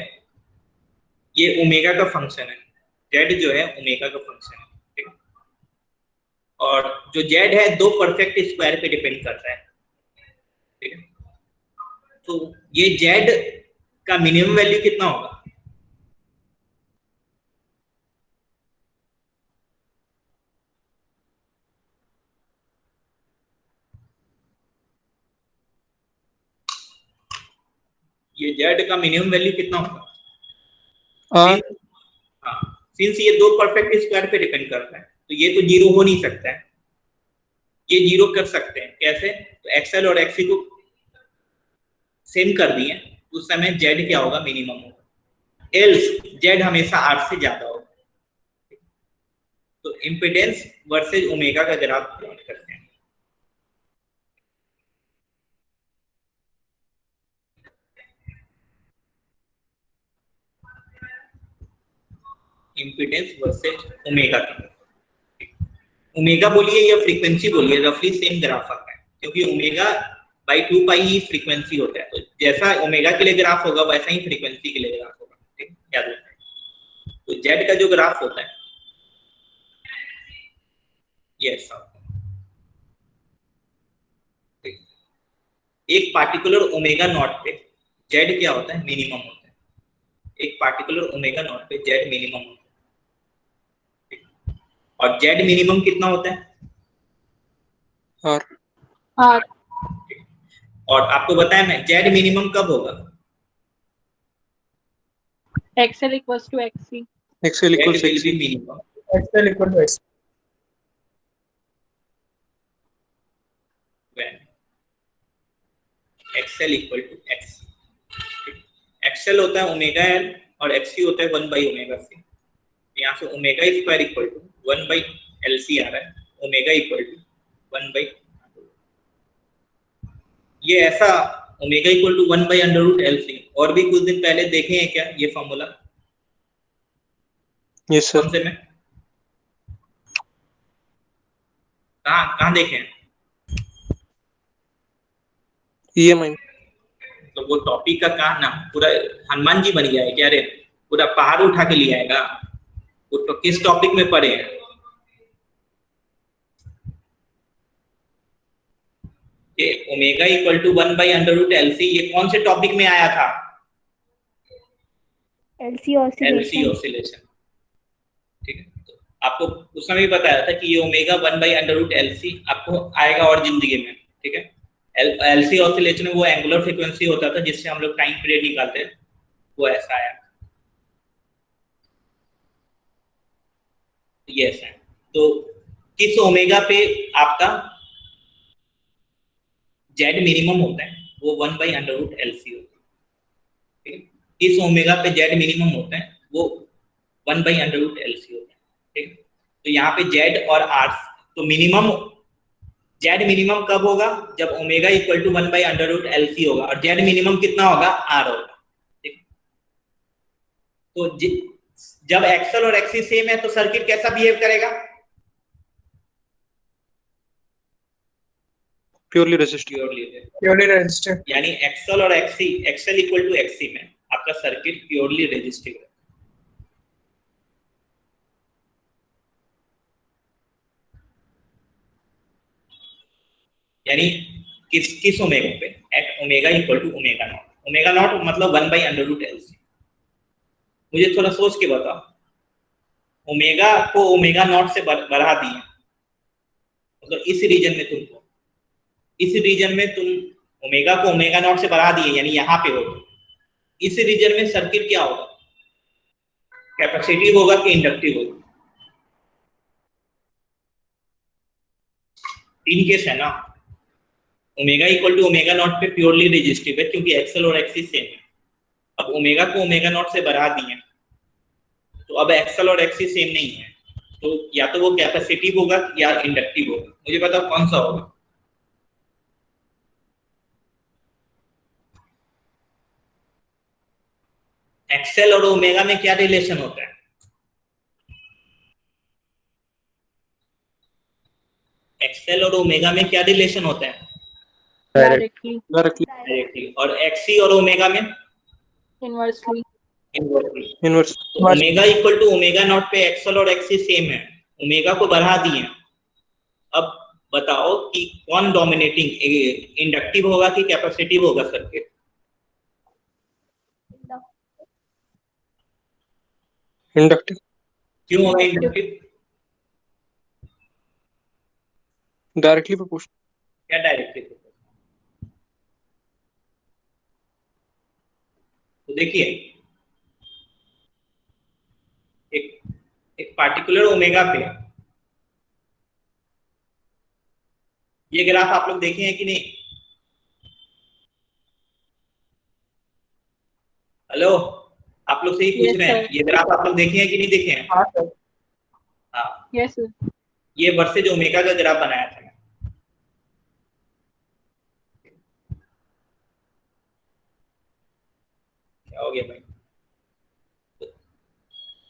ये ओमेगा का फंक्शन है, जेड जो है ओमेगा का फंक्शन है। ठीक है, और जो जेड है दो परफेक्ट स्क्वायर पे डिपेंड करता है। ठीक है, तो ये जेड का मिनिमम वैल्यू कितना होगा, ये जेड का मिनिमम वैल्यू कितना होगा, हाँ, सिंस ये दो परफेक्ट स्क्वायर पे डिपेंड करता है तो ये तो जीरो हो नहीं सकता है, ये जीरो कर सकते हैं कैसे, तो एक्सएल और एक्ससी को सेम कर दिए, उस समय जेड क्या होगा, मिनिमम होगा, एल्स जेड हमेशा आर से ज्यादा होगा। तो इंपेडेंस वर्सेस ओमेगा का ग्राफ प्लॉट करते हैं। इंपेडेंस वर्सेस ओमेगा का, ओमेगा बोलिए या फ्रीक्वेंसी बोलिए, रफली सेम ग्राफ आता है, क्योंकि omega by 2 pi he frequency होता है। तो जैसा ओमेगा के लिए ग्राफ होगा वैसा ही फ्रीक्वेंसी के लिए ग्राफ होगा। ठीक, याद रखना। तो जेड का जो ग्राफ होता है ये ऐसा होता है। एक पार्टिकुलर ओमेगा नॉट पे जेड क्या होता है, मिनिमम होता है। एक पार्टिकुलर ओमेगा नॉट पे जेड मिनिमम होता है, और जेड मिनिमम कितना होता है, R और आपको बताया मैं जेड मिनिमम कब होगा, XL equals to XC। XL equal Z will be minimum XL equal to X when XL equal to X। XL होता है ओमेगा एल और XC होता है 1 बाई ओमेगा सी। यहाँ से omega square equal to 1 by L C आ रहा है, ओमेगा इक्वल टू 1 बाई, ये ऐसा omega equal to 1 by under root L C. और भी कुछ दिन पहले देखे हैं क्या ये फॉर्मूला, यस सर, कौन से में, कहाँ देखे हैं, ईएमआई। तो वो टॉपिक का कहा ना, पूरा हनुमान जी बन गया है क्या रे, पूरा पहाड़ उठा के ले आएगा। वो तो किस टॉपिक में पढ़े हैं, ये omega equal to 1 by under root L C, ये कौन से टॉपिक में आया था, LC ऑसिलेशन। ठीक है, तो आपको उस समय भी बताया था कि ये omega 1 by under root L C आपको आएगा और जिंदगी में। ठीक है, एलसी ऑसिलेशन में वो एंगुलर फ्रीक्वेंसी होता था जिससे हम लोग टाइम पीरियड निकालते हैं, वो ऐसा आया, ये ऐसा है। तो किस ओमेगा पे आपका जेड मिनिमम होता है, वो 1 by under root L C होता है। ठीक है, किस ओमेगा पे जेड मिनिमम होता है, वो 1 by under root L C होता है। ठीक है, तो यहाँ पे जेड और आर, तो मिनिमम जेड मिनिमम कब होगा, जब omega equal to 1 by under root L C होगा, और जेड मिनिमम कितना होगा, आर होगा। ठीक, तो जब एक्सएल और एक्सी सेम है तो सर्किट कैसा बिहेव करेगा? Purely resistive. Purely resistive. यानी एक्सएल और XC, XL equal to XC में आपका सर्किट प्योरली रेजिस्टिव है। यानी किस ओमेगा पे? At omega equal to omega not. Omega not मतलब 1/√LC। मुझे थोड़ा सोच के बताओ, ओमेगा को ओमेगा नॉट से बढ़ा दिए, मतलब इस रीजन में तुम ओमेगा को ओमेगा नॉट से बढ़ा दिए, यानी यहाँ पे हो, इस रीजन में सर्किट क्या होगा? कैपेसिटिव होगा कि इंडक्टिव होगा? तीन केस है ना। Omega equal to omega not पे प्योरली रेजिस्टिव है क्योंकि एक्सएल और एक्सी सेम है। अब ओमेगा को ओमेगा नॉट से बढ़ा दिए तो अब एक्सएल और एक्सी सेम नहीं है, तो या तो वो कैपेसिटिव होगा या इंडक्टिव होगा। मुझे बताओ कौन सा होगा? एक्सएल और ओमेगा में क्या रिलेशन होता है? एक्सएल और ओमेगा में क्या रिलेशन होता है? डायरेक्टली। और एक्सी और ओमेगा में inversely. Inverse. Omega equal to omega not पे एक्सएल और एक्सी सेम है, ओमेगा को बढ़ा दिए। अब बताओ कि कौन डोमिनेटिंग, इंडक्टिव होगा कि कैपेसिटिव होगा सर्किट? इंडक्टिव। क्यों होगा इंडक्टिव? Directly proportional. क्या डायरेक्टली? तो देखिए, एक पार्टिकुलर ओमेगा पे, ये ग्राफ आप लोग देखे हैं कि नहीं? हेलो, आप लोग से ही पूछ रहे हैं, ये ग्राफ आप लोग देखे हैं कि नहीं देखे हैं? हाँ सर। हाँ, यस सर। ये वर्सेज ओमेगा का ग्राफ बनाया था। क्या हो गया भाई?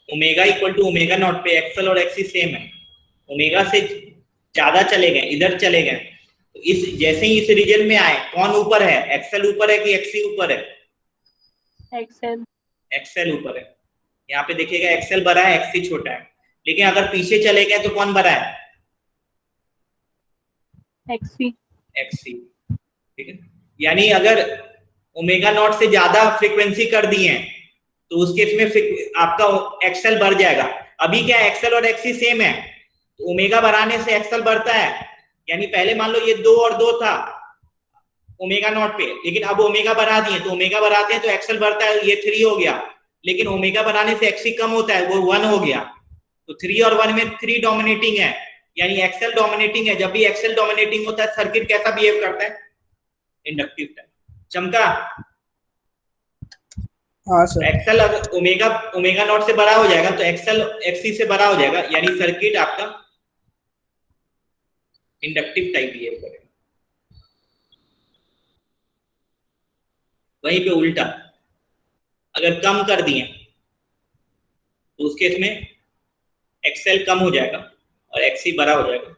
Omega equal to omega not पे एक्सएल और एक्सी सेम है, ओमेगा से ज्यादा चले गए, इधर चले गए, तो इस जैसे ही इस रीजन में आए, कौन ऊपर है? एक्सएल ऊपर है कि एक्सी ऊपर है? एक्सेल। एक्सएल ऊपर है। यहाँ पे देखिएगा एक्सएल बड़ा है, एक्सी छोटा है। लेकिन अगर पीछे चले गए तो कौन बड़ा है? एक्सी। एक्सी। ठीक है, यानी अगर ओमेगा नॉट से ज्यादा फ्रीक्वेंसी कर दिए तो उस केस में आपका एक्सएल बढ़ जाएगा। अभी क्या एक्सएल और एक्सी सेम है, तो ओमेगा बढ़ाने से एक्सएल बढ़ता है। यानी पहले मान लो ये 2 और 2 था ओमेगा नॉट पे, लेकिन अब ओमेगा बढ़ा दिए, तो ओमेगा बढ़ाते हैं तो एक्सएल बढ़ता है, ये 3 हो गया। लेकिन ओमेगा बढ़ाने से एक्सी कम होता है, वो 1 हो गया। तो 3 और 1 में 3 डोमिनेटिंग है, यानी एक्सएल डोमिनेटिंग है। जब भी एक्सएल डोमिनेटिंग होता है सर्किट कैसा बिहेव करता है? Inductive type. चमका? हाँ सर। एक्सएल अगर ओमेगा नॉट से बड़ा हो जाएगा तो एक्सएल एक्सी से बड़ा हो जाएगा, यानी सर्किट आपका इंडक्टिव टाइप बिहेव करेगा। वहीं पे उल्टा अगर कम कर दिए तो उस केस में एक्सएल कम हो जाएगा और एक्सी बड़ा हो जाएगा,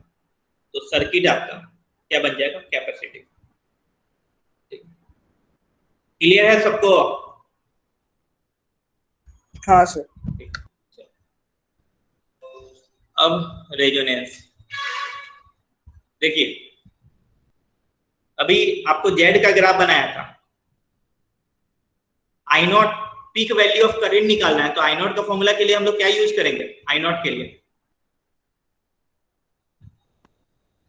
तो सर्किट आपका क्या बन जाएगा? कैपेसिटिव। क्लियर है सबको? हाँ सर। अब रेजोनेंस देखिए, अभी आपको जेड का ग्राफ बनाया था, I naught peak value of current निकालना है, तो आई नॉट का फॉर्मूला के लिए हम लोग क्या यूज करेंगे? आई नॉट के लिए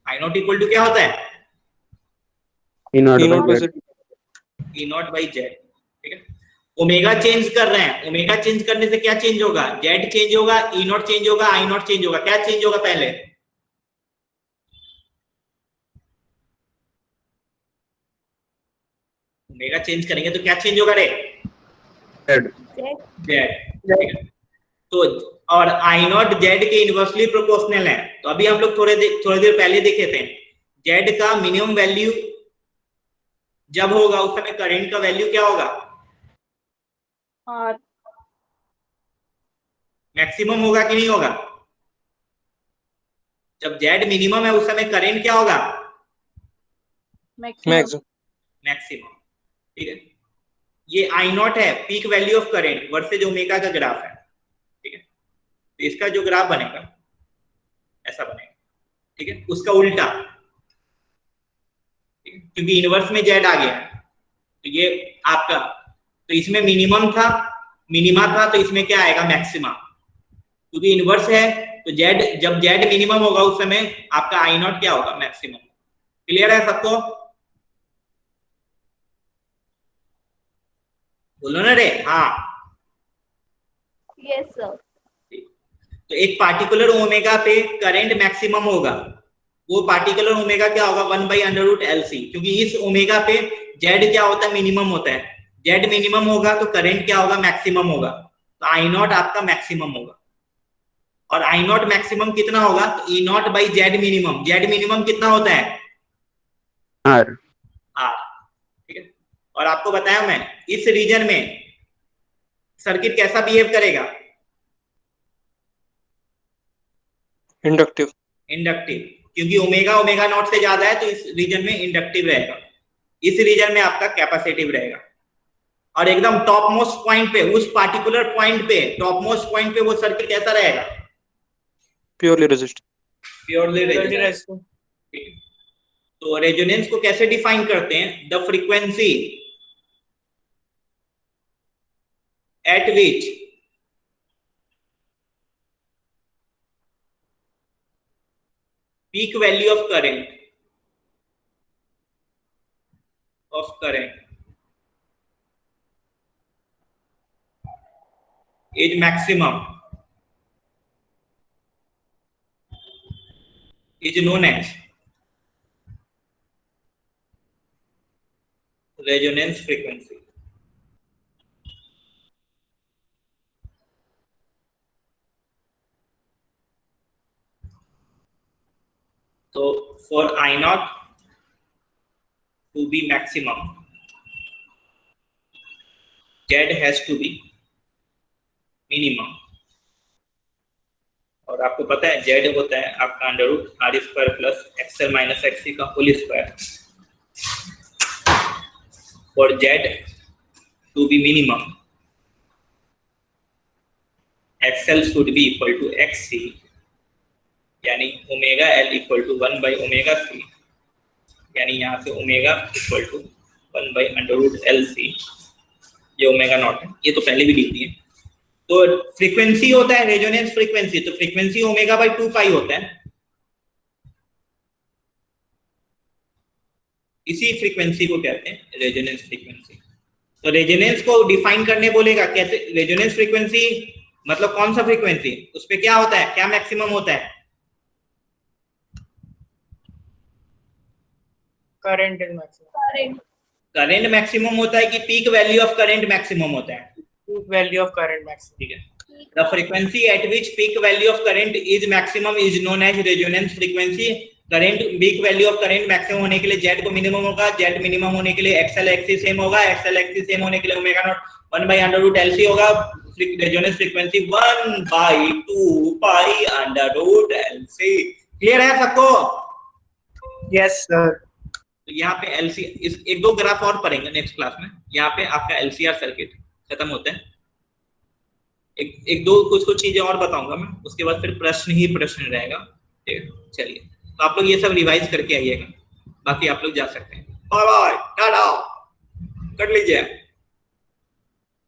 आई नॉट इक्वल टू क्या होता है? ई नॉट बाई जेड। ठीक है, ओमेगा चेंज कर रहे हैं, ओमेगा चेंज करने से क्या चेंज होगा? जेड चेंज होगा, ई नॉट चेंज होगा, आई नॉट चेंज होगा। क्या चेंज होगा पहले? ओमेगा चेंज करेंगे तो क्या चेंज होगा रे? जेड। तो और आई नॉट जेड के इनवर्सली प्रोपोर्शनल है। तो अभी हम लोग थोड़ी देर पहले देखे थे, जेड का मिनिमम वैल्यू जब होगा उस समय करंट का वैल्यू क्या होगा? आर। मैक्सिमम होगा कि नहीं होगा? जब जेड मिनिमम है उस समय करंट क्या होगा? मैक्सिमम। मैक्सिमम। ठीक है, ये आई नॉट है, peak value of current versus omega का ग्राफ है। ठीक है, तो इसका जो ग्राफ बनेगा ऐसा बनेगा। ठीक है, उसका उल्टा, क्योंकि इनवर्स में जेड आ गया है, तो ये आपका, तो इसमें मिनिमम था, मिनिमा था, तो इसमें क्या आएगा? मैक्सिमा। क्योंकि इनवर्स है तो जेड, जब जेड मिनिमम होगा उस समय आपका आई नॉट क्या होगा? मैक्सिमम। क्लियर है सबको? बोलो ना रे। हाँ, Yes, sir. तो एक पार्टिकुलर ओमेगा पे करंट मैक्सिमम होगा, वो पार्टिकुलर ओमेगा क्या होगा? 1/√LC, क्योंकि इस ओमेगा पे जेड क्या होता है? मिनिमम होता है। जेड मिनिमम होगा तो करंट क्या होगा? मैक्सिमम होगा, तो आई नॉट आपका मैक्सिमम होगा। और आई नॉट मैक्सिमम कितना होगा? तो E not by Z minimum. Z minimum कितना होता है? R। ठीक है, और आपको बताया मैं इस रीजन में सर्किट कैसा बिहेव करेगा? इंडक्टिव। इंडक्टिव, क्योंकि ओमेगा ओमेगा नॉट से ज्यादा है तो इस रीजन में इंडक्टिव रहेगा, इस रीजन में आपका कैपेसिटिव रहेगा। और एकदम टॉप मोस्ट पॉइंट पे, उस पार्टिकुलर पॉइंट पे, टॉप मोस्ट पॉइंट पे वो सर्किट कैसा रहेगा? Purely resistive. Purely Purely resistive. resistive. तो रेजोनेंस को कैसे डिफाइन करते हैं? The frequency at which peak value of current is maximum is known as resonance frequency. So for I naught to be maximum, Z has to be minimum. और आपको पता है Z होता है आपका √R² plus XL minus XC का whole square. For Z to be minimum, XL should be equal to XC, यानी omega L equal to 1/ωc, यानी यहाँ से ओमेगा इक्वल टू 1/√LC, ये ओमेगा नॉट है, ये तो पहले भी लिख दिए। तो फ्रीक्वेंसी होता है रेजोनेंस फ्रीक्वेंसी, तो फ्रीक्वेंसी ω/2π होता है। इसी फ्रीक्वेंसी को कहते हैं रेजोनेंस फ्रीक्वेंसी। तो रेजोनेंस को डिफाइन करने बोलेगा कैसे? रेजोनेंस फ्रीक्वेंसी मतलब कौन सा फ्रीक्वेंसी? उस पे क्या होता है? क्या मैक्सिमम होता है? Current is maximum. Current maximum होता है कि peak value of current maximum होता है? Peak value of current maximum. ठीक है, the frequency at which peak value of current is maximum is known as resonance frequency. Current peak value of current maximum होने के लिए जेड को मिनिमम होगा, जेड मिनिमम होने के लिए एक्सएल एक्सिस सेम होगा, एक्सएल एक्सिस सेम होने के लिए ओमेगा नॉट 1/√LC होगा। Resonance frequency 1/2π√LC। क्लियर है सबको? Yes, sir. तो यहाँ पे एलसी इस एक दो ग्राफ और पढ़ेंगे नेक्स्ट क्लास में। यहाँ पे आपका एलसीआर सर्किट खत्म होता है। एक दो कुछ चीजें और बताऊंगा मैं, उसके बाद फिर प्रश्न ही प्रश्न रहेगा। ठीक है, चलिए तो आप लोग ये सब रिवाइज करके आइएगा, बाकी आप लोग जा सकते हैं। बाय बाय, टाटा, कर लीजिए।